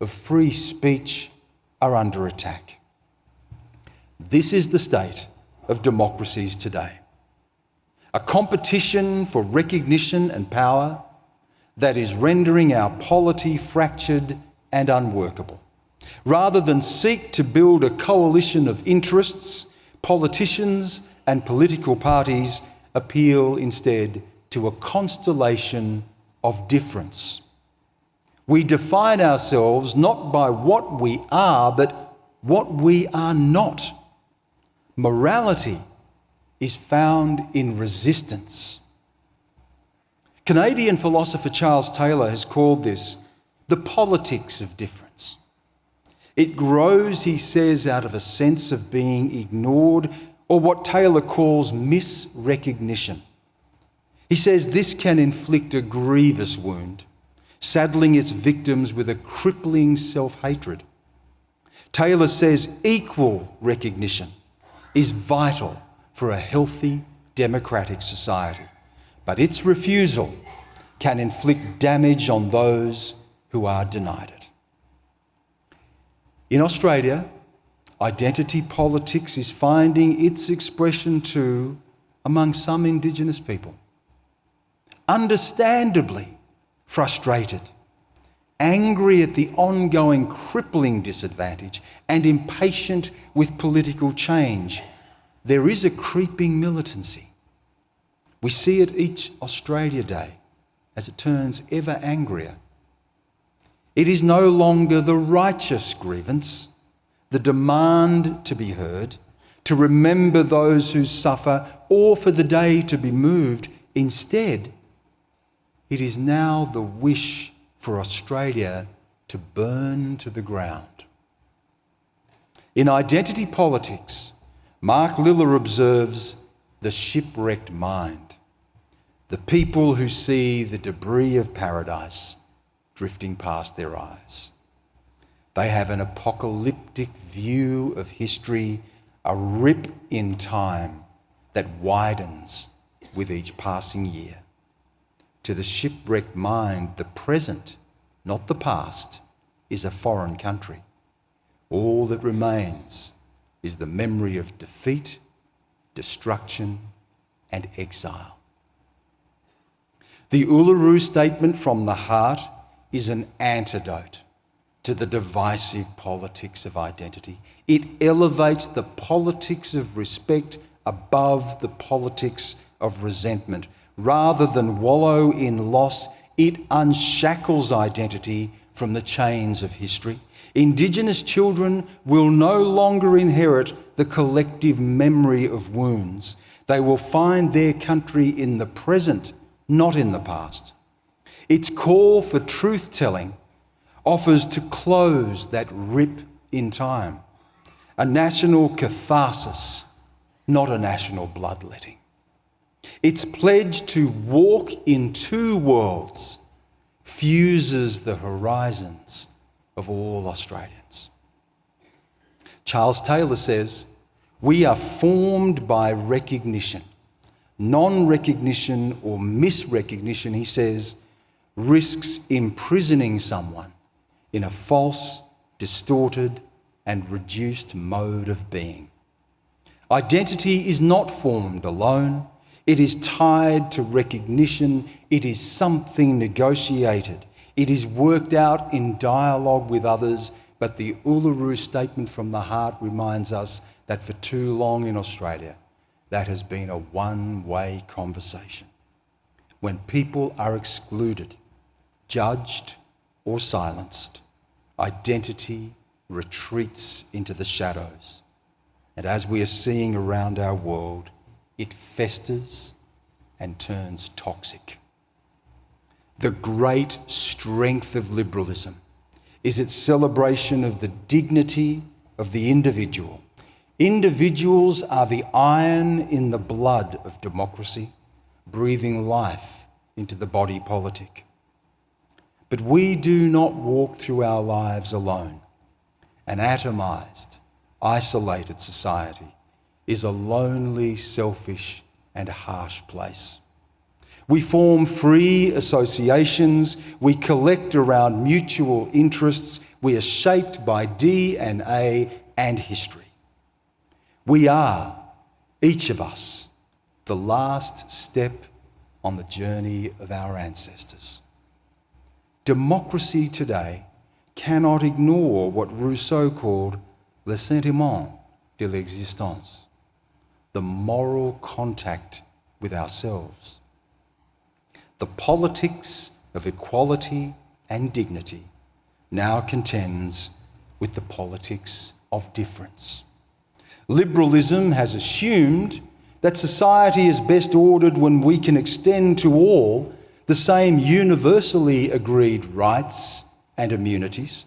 of free speech are under attack. This is the state of democracies today. A competition for recognition and power that is rendering our polity fractured and unworkable. Rather than seek to build a coalition of interests, politicians and political parties appeal instead to a constellation of difference. We define ourselves not by what we are, but what we are not. Morality is found in resistance. Canadian philosopher Charles Taylor has called this the politics of difference. It grows, he says, out of a sense of being ignored, or what Taylor calls misrecognition. He says this can inflict a grievous wound, saddling its victims with a crippling self-hatred. Taylor says equal recognition is vital for a healthy democratic society, but its refusal can inflict damage on those who are denied it. In Australia, identity politics is finding its expression too among some Indigenous people. Understandably frustrated, angry at the ongoing crippling disadvantage, and impatient with political change, there is a creeping militancy. We see it each Australia Day as it turns ever angrier. It is no longer the righteous grievance, the demand to be heard, to remember those who suffer, or for the day to be moved. Instead, it is now the wish for Australia to burn to the ground. In identity politics, Mark Liller observes the shipwrecked mind, the people who see the debris of paradise drifting past their eyes. They have an apocalyptic view of history, a rip in time that widens with each passing year. To the shipwrecked mind, the present, not the past, is a foreign country. All that remains is the memory of defeat, destruction, and exile. The Uluru Statement from the heart is an antidote to the divisive politics of identity. It elevates the politics of respect above the politics of resentment. Rather than wallow in loss, it unshackles identity from the chains of history. Indigenous children will no longer inherit the collective memory of wounds. They will find their country in the present, not in the past. Its call for truth-telling offers to close that rip in time, a national catharsis, not a national bloodletting. Its pledge to walk in two worlds fuses the horizons of all Australians. Charles Taylor says, "We are formed by recognition. Non-recognition or misrecognition," he says, "risks imprisoning someone in a false, distorted, and reduced mode of being." Identity is not formed alone. It is tied to recognition. It is something negotiated. It is worked out in dialogue with others. But the Uluru Statement from the heart reminds us that for too long in Australia, that has been a one-way conversation. When people are excluded, judged, or silenced, identity retreats into the shadows. And as we are seeing around our world, it festers and turns toxic. The great strength of liberalism is its celebration of the dignity of the individual. Individuals are the iron in the blood of democracy, breathing life into the body politic. But we do not walk through our lives alone. An atomised, isolated society is a lonely, selfish, and harsh place. We form free associations, we collect around mutual interests, we are shaped by DNA and history. We are, each of us, the last step on the journey of our ancestors. Democracy today cannot ignore what Rousseau called le sentiment de l'existence, the moral contact with ourselves. The politics of equality and dignity now contends with the politics of difference. Liberalism has assumed that society is best ordered when we can extend to all the same universally agreed rights and immunities.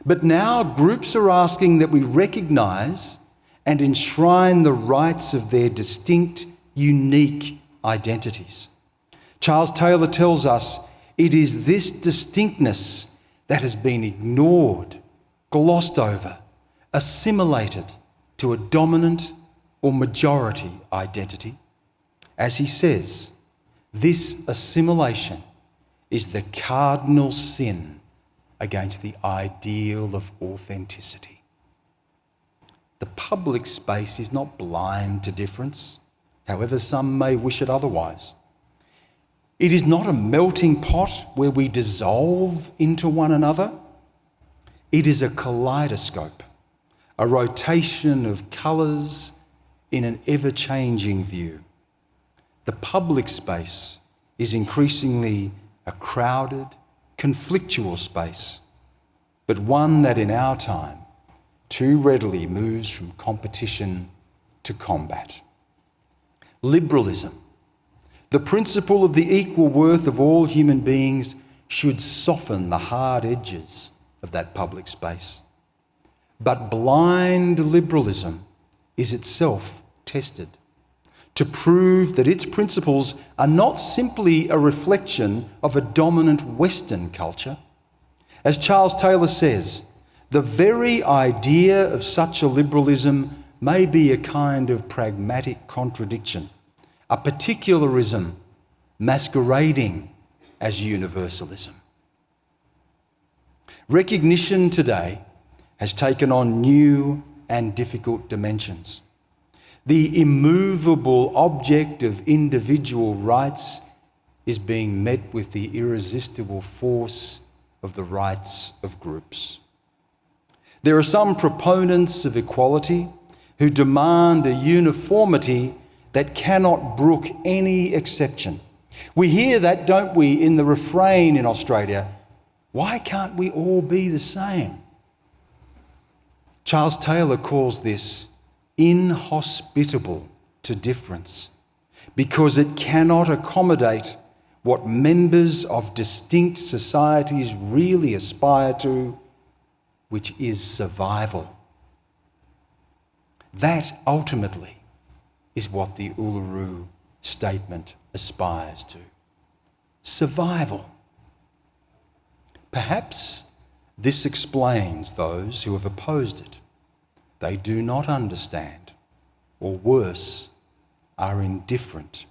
But now groups are asking that we recognise and enshrine the rights of their distinct, unique identities. Charles Taylor tells us it is this distinctness that has been ignored, glossed over, assimilated to a dominant or majority identity. As he says, this assimilation is the cardinal sin against the ideal of authenticity. The public space is not blind to difference, however some may wish it otherwise. It is not a melting pot where we dissolve into one another. It is a kaleidoscope, a rotation of colours in an ever-changing view. The public space is increasingly a crowded, conflictual space, but one that in our time too readily moves from competition to combat. Liberalism, the principle of the equal worth of all human beings, should soften the hard edges of that public space. But blind liberalism is itself tested to prove that its principles are not simply a reflection of a dominant Western culture. As Charles Taylor says, the very idea of such a liberalism may be a kind of pragmatic contradiction, a particularism masquerading as universalism. Recognition today has taken on new and difficult dimensions. The immovable object of individual rights is being met with the irresistible force of the rights of groups. There are some proponents of equality who demand a uniformity that cannot brook any exception. We hear that, don't we, in the refrain in Australia, "Why can't we all be the same?" Charles Taylor calls this inhospitable to difference because it cannot accommodate what members of distinct societies really aspire to, which is survival. That ultimately is what the Uluru Statement aspires to. Survival. Perhaps this explains those who have opposed it. They do not understand, or worse, are indifferent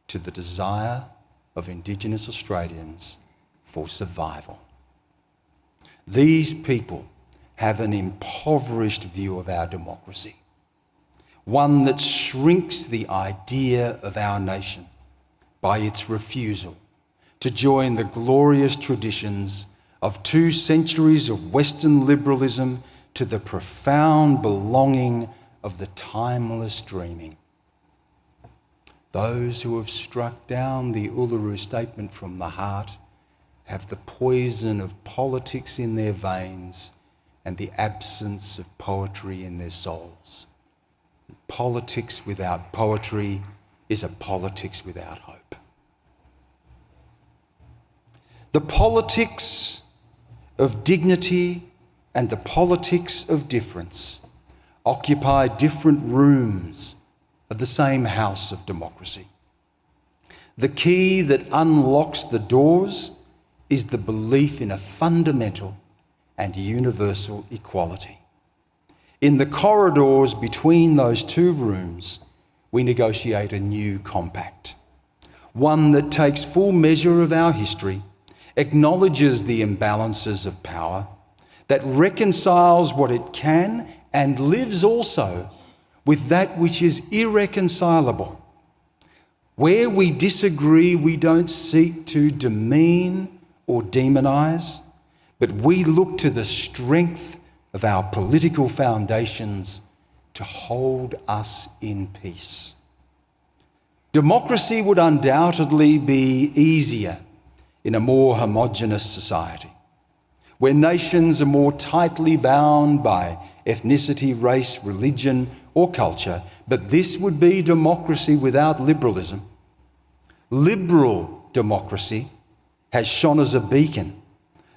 to the desire of Indigenous Australians for survival. These people have an impoverished view of our democracy, one that shrinks the idea of our nation by its refusal to join the glorious traditions of 2 centuries of Western liberalism to the profound belonging of the timeless dreaming. Those who have struck down the Uluru Statement from the heart have the poison of politics in their veins and the absence of poetry in their souls. Politics without poetry is a politics without hope. The politics of dignity and the politics of difference occupy different rooms of the same house of democracy. The key that unlocks the doors is the belief in a fundamental and universal equality. In the corridors between those 2 rooms, we negotiate a new compact, one that takes full measure of our history, acknowledges the imbalances of power, that reconciles what it can and lives also with that which is irreconcilable. Where we disagree, we don't seek to demean or demonise, but we look to the strength of our political foundations to hold us in peace. Democracy would undoubtedly be easier in a more homogenous society, where nations are more tightly bound by ethnicity, race, religion, or culture, but this would be democracy without liberalism. Liberal democracy has shone as a beacon,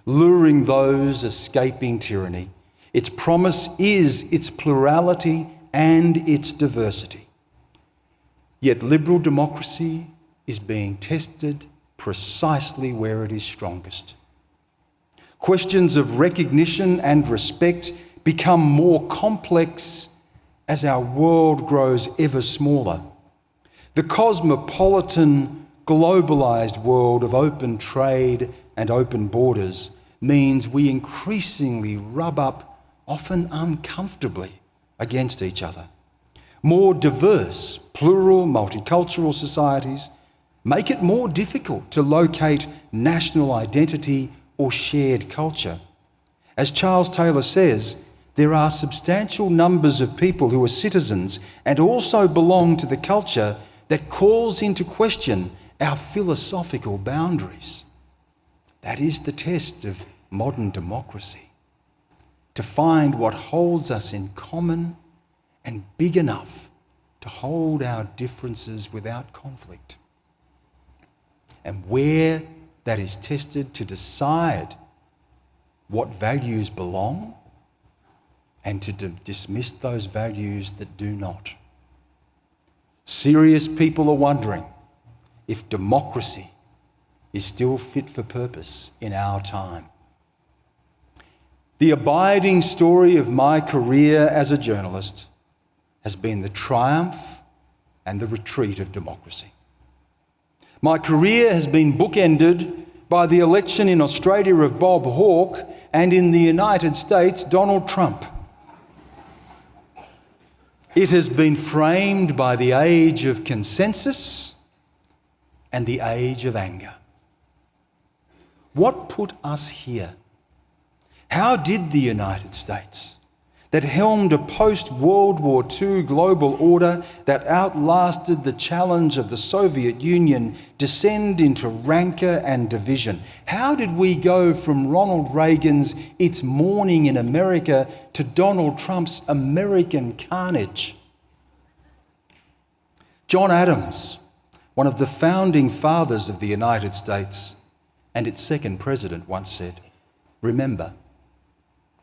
luring those escaping tyranny. Its promise is its plurality and its diversity. Yet liberal democracy is being tested precisely where it is strongest. Questions of recognition and respect become more complex as our world grows ever smaller. The cosmopolitan, globalised world of open trade and open borders means we increasingly rub up, often uncomfortably, against each other. More diverse, plural, multicultural societies make it more difficult to locate national identity or shared culture. As Charles Taylor says, there are substantial numbers of people who are citizens and also belong to the culture that calls into question our philosophical boundaries. That is the test of modern democracy, to find what holds us in common and big enough to hold our differences without conflict. And where that is tested, to decide what values belong and to dismiss those values that do not. Serious people are wondering if democracy is still fit for purpose in our time. The abiding story of my career as a journalist has been the triumph and the retreat of democracy. My career has been bookended by the election in Australia of Bob Hawke and in the United States, Donald Trump. It has been framed by the age of consensus and the age of anger. What put us here? How did the United States, that helmed a post-World War II global order that outlasted the challenge of the Soviet Union, descend into rancour and division? How did we go from Ronald Reagan's "It's Morning in America" to Donald Trump's American carnage? John Adams, one of the founding fathers of the United States and its second president, once said, "Remember,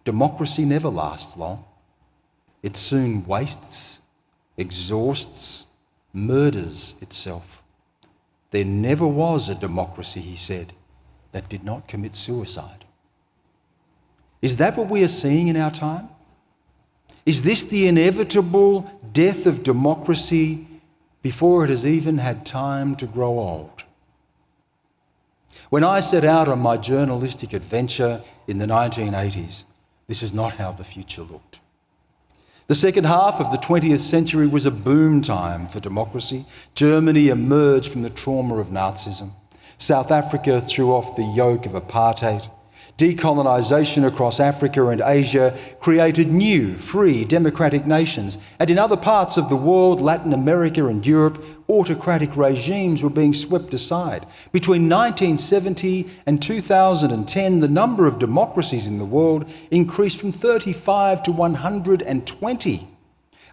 democracy never lasts long. It soon wastes, exhausts, murders itself. There never was a democracy," he said, "that did not commit suicide." Is that what we are seeing in our time? Is this the inevitable death of democracy before it has even had time to grow old? When I set out on my journalistic adventure in the 1980s, this is not how the future looked. The second half of the 20th century was a boom time for democracy. Germany emerged from the trauma of Nazism. South Africa threw off the yoke of apartheid. Decolonisation across Africa and Asia created new, free, democratic nations. And in other parts of the world, Latin America and Europe, autocratic regimes were being swept aside. Between 1970 and 2010, the number of democracies in the world increased from 35 to 120.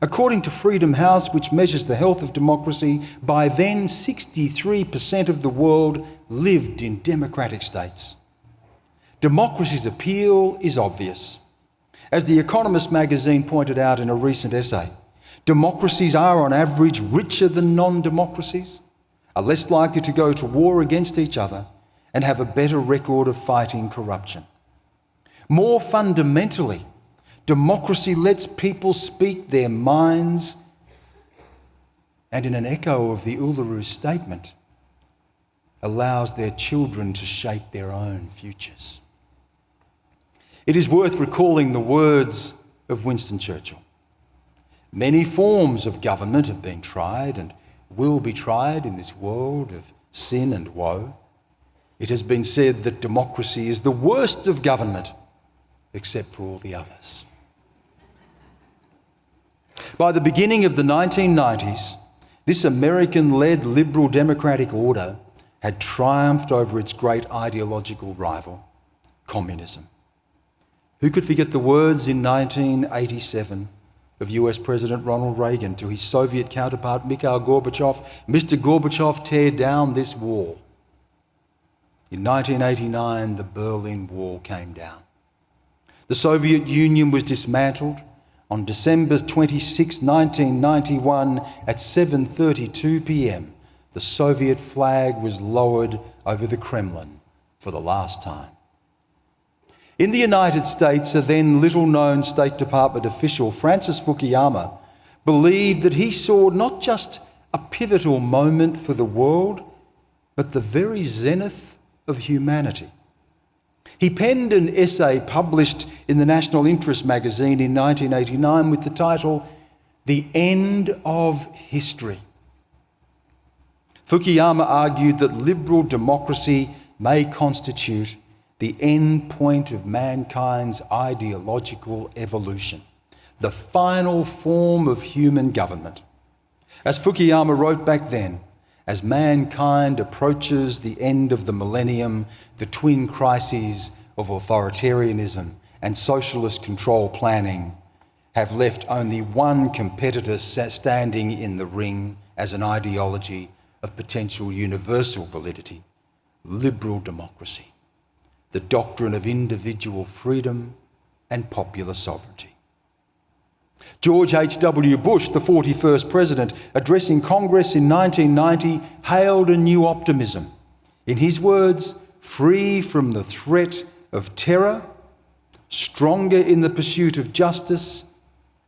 According to Freedom House, which measures the health of democracy, by then 63% of the world lived in democratic states. Democracy's appeal is obvious. As The Economist magazine pointed out in a recent essay, democracies are on average richer than non-democracies, are less likely to go to war against each other, and have a better record of fighting corruption. More fundamentally, democracy lets people speak their minds, and in an echo of the Uluru Statement, allows their children to shape their own futures. It is worth recalling the words of Winston Churchill. Many forms of government have been tried and will be tried in this world of sin and woe. It has been said that democracy is the worst of government, except for all the others. By the beginning of the 1990s, this American-led liberal democratic order had triumphed over its great ideological rival, communism. Who could forget the words in 1987 of US President Ronald Reagan to his Soviet counterpart Mikhail Gorbachev, "Mr. Gorbachev, tear down this wall." In 1989, the Berlin Wall came down. The Soviet Union was dismantled on December 26, 1991 at 7:32 p.m. The Soviet flag was lowered over the Kremlin for the last time. In the United States, a then little-known State Department official, Francis Fukuyama, believed that he saw not just a pivotal moment for the world, but the very zenith of humanity. He penned an essay published in the National Interest magazine in 1989 with the title, "The End of History." Fukuyama argued that liberal democracy may constitute the end point of mankind's ideological evolution, the final form of human government. As Fukuyama wrote back then, as mankind approaches the end of the millennium, the twin crises of authoritarianism and socialist control planning have left only one competitor standing in the ring as an ideology of potential universal validity: liberal democracy, the doctrine of individual freedom and popular sovereignty. George H.W. Bush, the 41st president, addressing Congress in 1990, hailed a new optimism. In his words, free from the threat of terror, stronger in the pursuit of justice,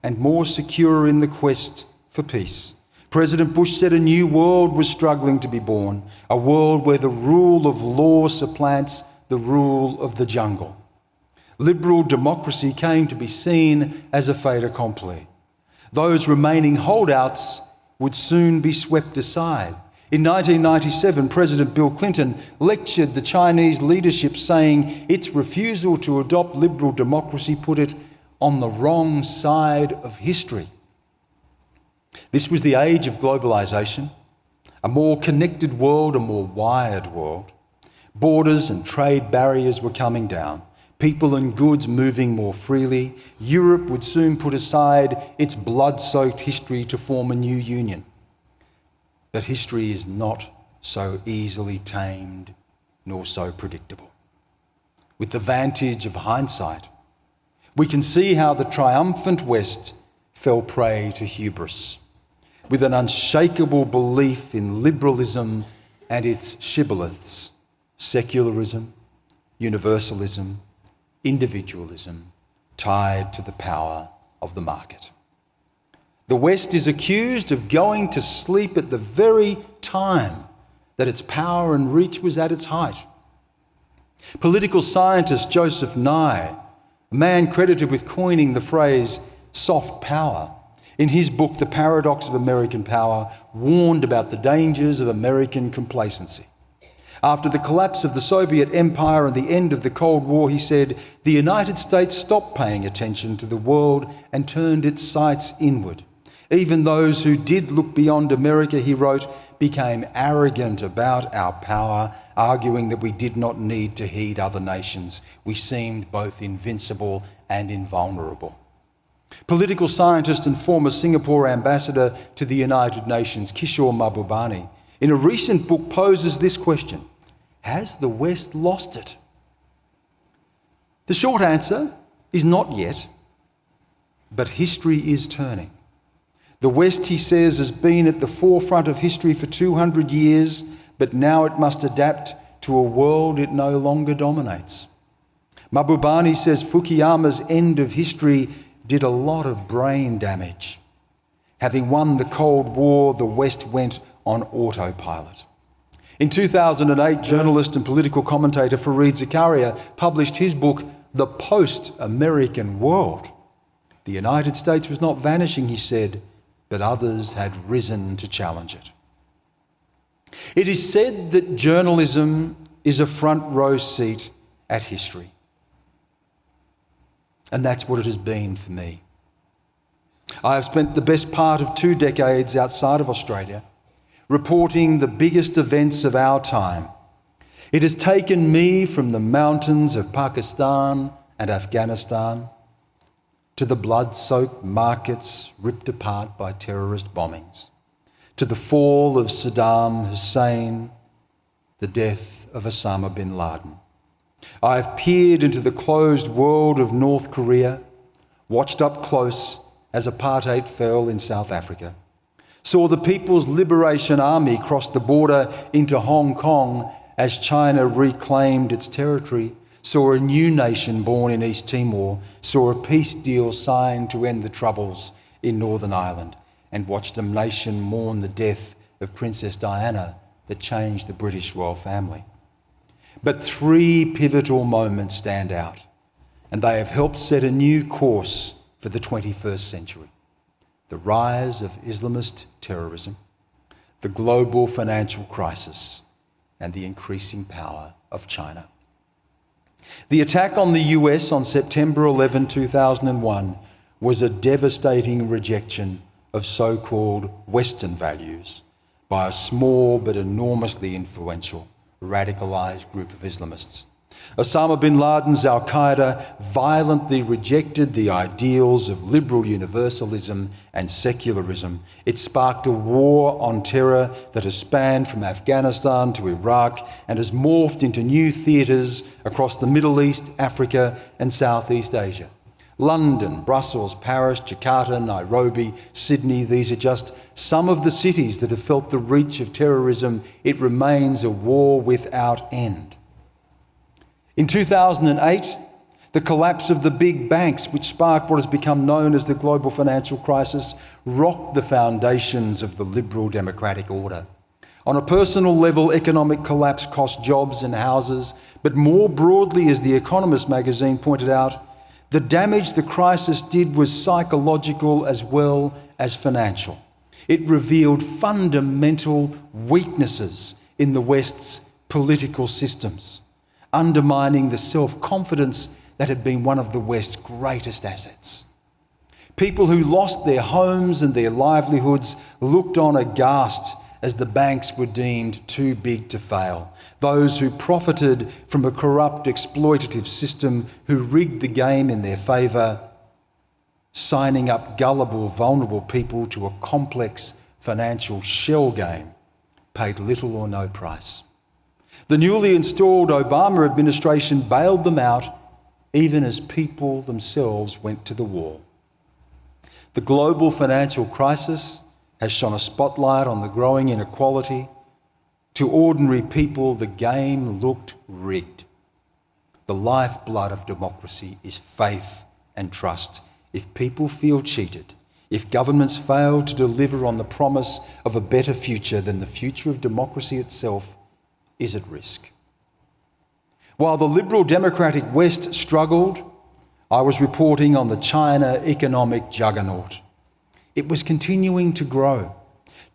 and more secure in the quest for peace. President Bush said a new world was struggling to be born, a world where the rule of law supplants the rule of the jungle. Liberal democracy came to be seen as a fait accompli. Those remaining holdouts would soon be swept aside. In 1997, President Bill Clinton lectured the Chinese leadership, saying its refusal to adopt liberal democracy put it on the wrong side of history. This was the age of globalisation, a more connected world, a more wired world. Borders and trade barriers were coming down, people and goods moving more freely. Europe would soon put aside its blood-soaked history to form a new union. But history is not so easily tamed nor so predictable. With the vantage of hindsight, we can see how the triumphant West fell prey to hubris, with an unshakable belief in liberalism and its shibboleths: secularism, universalism, individualism, tied to the power of the market. The West is accused of going to sleep at the very time that its power and reach was at its height. Political scientist Joseph Nye, a man credited with coining the phrase soft power, in his book The Paradox of American Power, warned about the dangers of American complacency. After the collapse of the Soviet Empire and the end of the Cold War, he said, the United States stopped paying attention to the world and turned its sights inward. Even those who did look beyond America, he wrote, became arrogant about our power, arguing that we did not need to heed other nations. We seemed both invincible and invulnerable. Political scientist and former Singapore ambassador to the United Nations, Kishore Mahbubani, in a recent book poses this question: has the West lost it? The short answer is not yet, but history is turning. The West, he says, has been at the forefront of history for 200 years, but now it must adapt to a world it no longer dominates. Mahbubani says Fukuyama's end of history did a lot of brain damage. Having won the Cold War, the West went on autopilot. In 2008, journalist and political commentator Fareed Zakaria published his book, The Post-American World. The United States was not vanishing, he said, but others had risen to challenge it. It is said that journalism is a front row seat at history. And that's what it has been for me. I have spent the best part of 2 decades outside of Australia, reporting the biggest events of our time. It has taken me from the mountains of Pakistan and Afghanistan to the blood-soaked markets ripped apart by terrorist bombings, to the fall of Saddam Hussein, the death of Osama bin Laden. I have peered into the closed world of North Korea, watched up close as apartheid fell in South Africa, saw the People's Liberation Army cross the border into Hong Kong as China reclaimed its territory, saw a new nation born in East Timor, saw a peace deal signed to end the troubles in Northern Ireland, and watched a nation mourn the death of Princess Diana that changed the British royal family. But three pivotal moments stand out, and they have helped set a new course for the 21st century. The rise of Islamist terrorism, the global financial crisis, and the increasing power of China. The attack on the US on September 11, 2001 was a devastating rejection of so-called Western values by a small but enormously influential radicalised group of Islamists. Osama bin Laden's Al-Qaeda violently rejected the ideals of liberal universalism and secularism. It sparked a war on terror that has spanned from Afghanistan to Iraq and has morphed into new theatres across the Middle East, Africa and Southeast Asia. London, Brussels, Paris, Jakarta, Nairobi, Sydney, these are just some of the cities that have felt the reach of terrorism. It remains a war without end. In 2008, the collapse of the big banks, which sparked what has become known as the global financial crisis, rocked the foundations of the liberal democratic order. On a personal level, economic collapse cost jobs and houses, but more broadly, as The Economist magazine pointed out, the damage the crisis did was psychological as well as financial. It revealed fundamental weaknesses in the West's political systems, undermining the self-confidence that had been one of the West's greatest assets. People who lost their homes and their livelihoods looked on aghast as the banks were deemed too big to fail. Those who profited from a corrupt, exploitative system, who rigged the game in their favour, signing up gullible, vulnerable people to a complex financial shell game, paid little or no price. The newly installed Obama administration bailed them out, even as people themselves went to the wall. The global financial crisis has shone a spotlight on the growing inequality. To ordinary people, the game looked rigged. The lifeblood of democracy is faith and trust. If people feel cheated, if governments fail to deliver on the promise of a better future, then the future of democracy itself is at risk. While the liberal democratic West struggled, I was reporting on the China economic juggernaut. It was continuing to grow,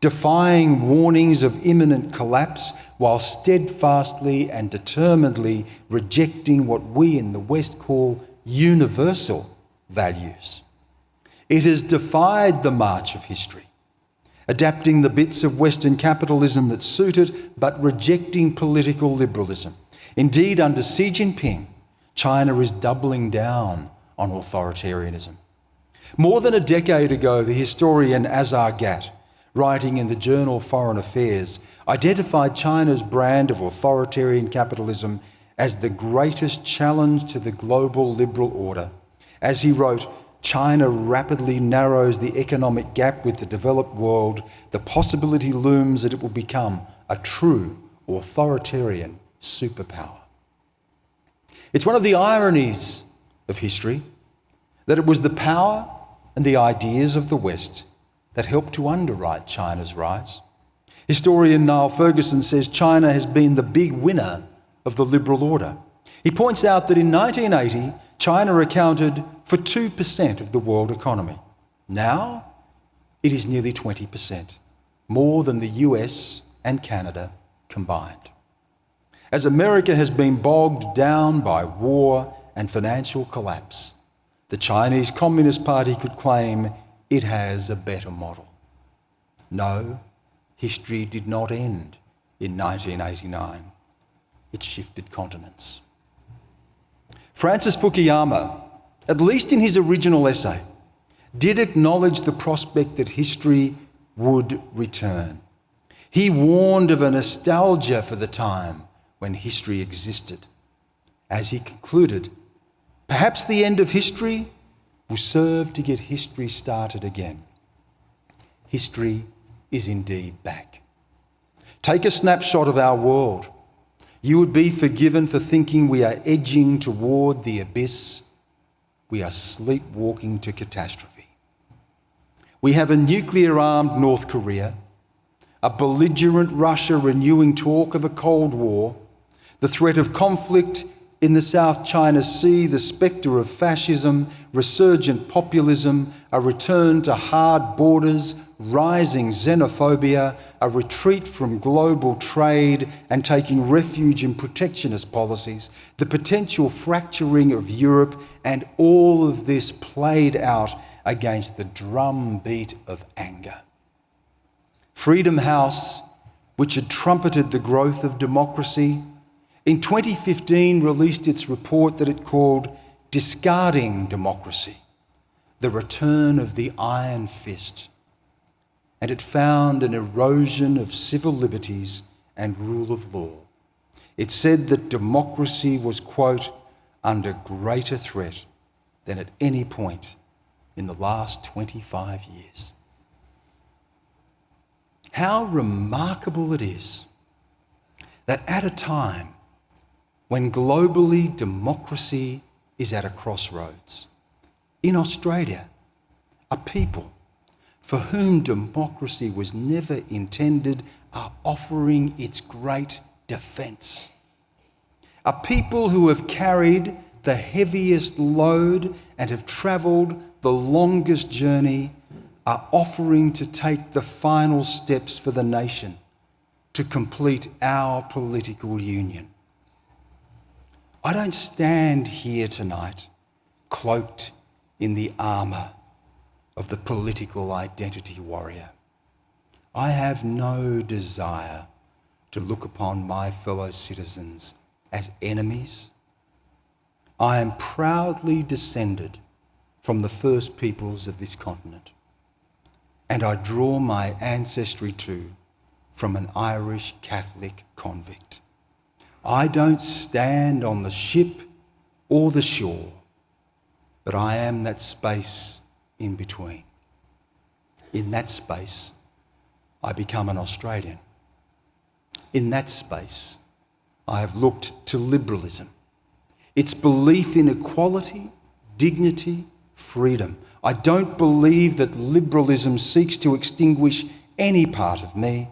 defying warnings of imminent collapse while steadfastly and determinedly rejecting what we in the West call universal values. It has defied the march of history, adapting the bits of Western capitalism that suit it, but rejecting political liberalism. Indeed, under Xi Jinping, China is doubling down on authoritarianism. More than a decade ago, the historian Azar Gat, writing in the journal Foreign Affairs, identified China's brand of authoritarian capitalism as the greatest challenge to the global liberal order. As he wrote, China rapidly narrows the economic gap with the developed world. The possibility looms that it will become a true authoritarian superpower. It's one of the ironies of history that it was the power and the ideas of the West that helped to underwrite China's rise. Historian Niall Ferguson says China has been the big winner of the liberal order. He points out that in 1980, China accounted for 2% of the world economy. Now, it is nearly 20%, more than the US and Canada combined. As America has been bogged down by war and financial collapse, the Chinese Communist Party could claim it has a better model. No, history did not end in 1989. It shifted continents. Francis Fukuyama, at least in his original essay, did acknowledge the prospect that history would return. He warned of a nostalgia for the time when history existed. As he concluded, perhaps the end of history will serve to get history started again. History is indeed back. Take a snapshot of our world. You would be forgiven for thinking we are edging toward the abyss. We are sleepwalking to catastrophe. We have a nuclear-armed North Korea, a belligerent Russia renewing talk of a Cold War, The threat of conflict in the South China Sea, the spectre of fascism, resurgent populism, a return to hard borders, rising xenophobia, a retreat from global trade and taking refuge in protectionist policies, the potential fracturing of Europe, and all of this played out against the drumbeat of anger. Freedom House, which had trumpeted the growth of democracy, in 2015 released its report that it called Discarding Democracy, the Return of the Iron Fist, and it found an erosion of civil liberties and rule of law. It said that democracy was, quote, under greater threat than at any point in the last 25 years. How remarkable it is that at a time when globally democracy is at a crossroads, in Australia, a people for whom democracy was never intended are offering its great defence. A people who have carried the heaviest load and have travelled the longest journey are offering to take the final steps for the nation to complete our political union. I don't stand here tonight cloaked in the armour of the political identity warrior. I have no desire to look upon my fellow citizens as enemies. I am proudly descended from the first peoples of this continent, and I draw my ancestry too from an Irish Catholic convict. I don't stand on the ship or the shore, but I am that space in between. In that space, I become an Australian. In that space, I have looked to liberalism, its belief in equality, dignity, freedom. I don't believe that liberalism seeks to extinguish any part of me,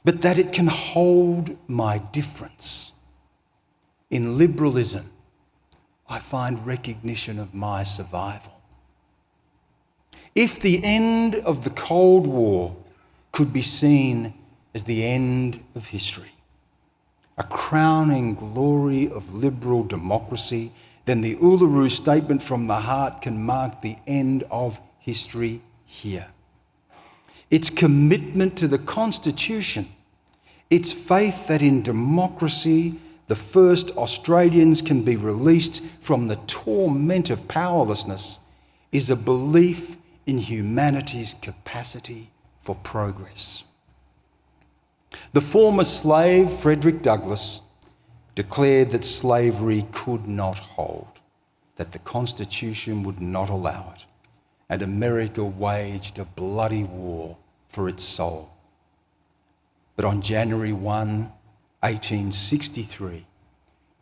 but that it can hold my difference. In liberalism, I find recognition of my survival. If the end of the Cold War could be seen as the end of history, a crowning glory of liberal democracy, then the Uluru Statement from the heart can mark the end of history here. Its commitment to the Constitution, its faith that in democracy the first Australians can be released from the torment of powerlessness, is a belief in humanity's capacity for progress. The former slave, Frederick Douglass, declared that slavery could not hold, that the Constitution would not allow it, and America waged a bloody war for its soul. But on January 1, 1863,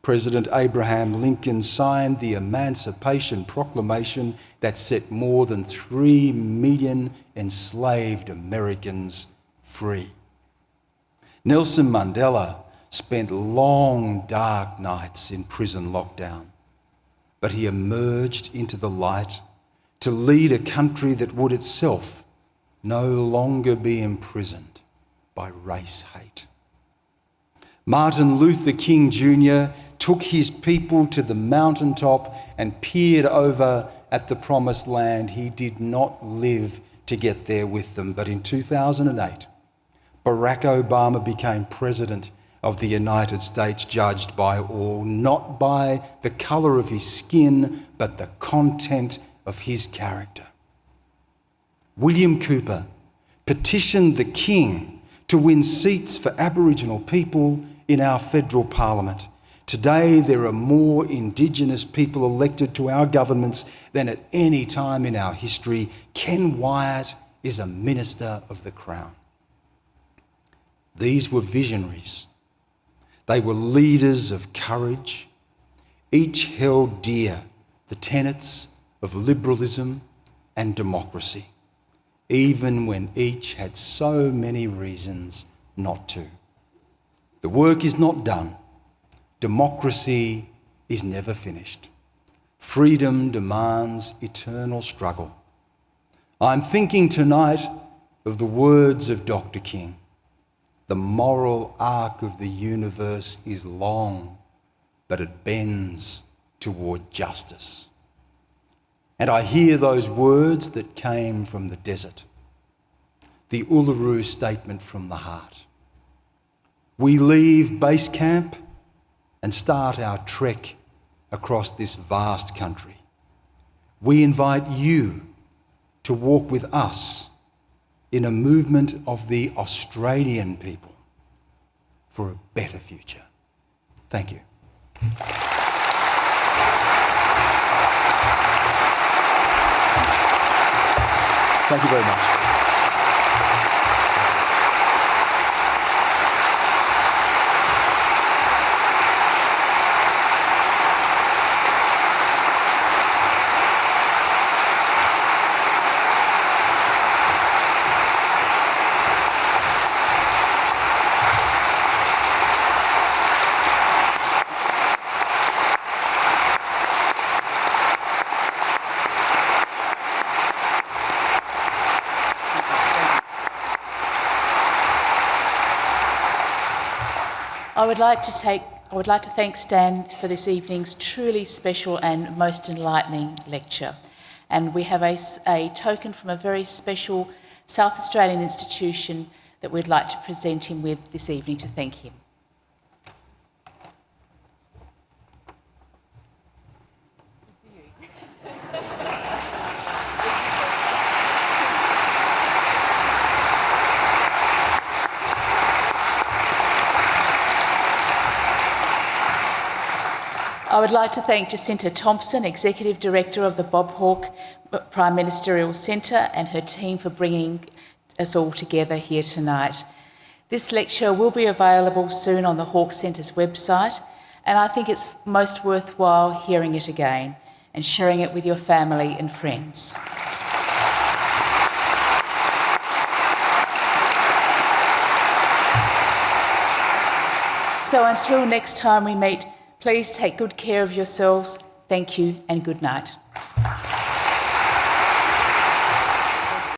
President Abraham Lincoln signed the Emancipation Proclamation that set more than 3 million enslaved Americans free. Nelson Mandela spent long, dark nights in prison lockdown, but he emerged into the light to lead a country that would itself no longer be imprisoned by race hate. Martin Luther King Jr. took his people to the mountaintop and peered over at the promised land. He did not live to get there with them, but in 2008, Barack Obama became president of the United States, judged by all, not by the colour of his skin, but the content of his character. William Cooper petitioned the King to win seats for Aboriginal people in our federal parliament. Today, there are more Indigenous people elected to our governments than at any time in our history. Ken Wyatt is a minister of the Crown. These were visionaries. They were leaders of courage. Each held dear the tenets of liberalism and democracy, even when each had so many reasons not to. The work is not done. Democracy is never finished. Freedom demands eternal struggle. I'm thinking tonight of the words of Dr. King. The moral arc of the universe is long, but it bends toward justice. And I hear those words that came from the desert, the Uluru Statement from the heart. We leave base camp and start our trek across this vast country. We invite you to walk with us in a movement of the Australian people for a better future. Thank you. Thank you very much. I would like to thank Stan for this evening's truly special and most enlightening lecture. And we have a token from a very special South Australian institution that we'd like to present him with this evening to thank him. I would like to thank Jacinta Thompson, Executive Director of the Bob Hawke Prime Ministerial Centre, and her team for bringing us all together here tonight. This lecture will be available soon on the Hawke Centre's website, and I think it's most worthwhile hearing it again and sharing it with your family and friends. So until next time we meet, please take good care of yourselves. Thank you and good night.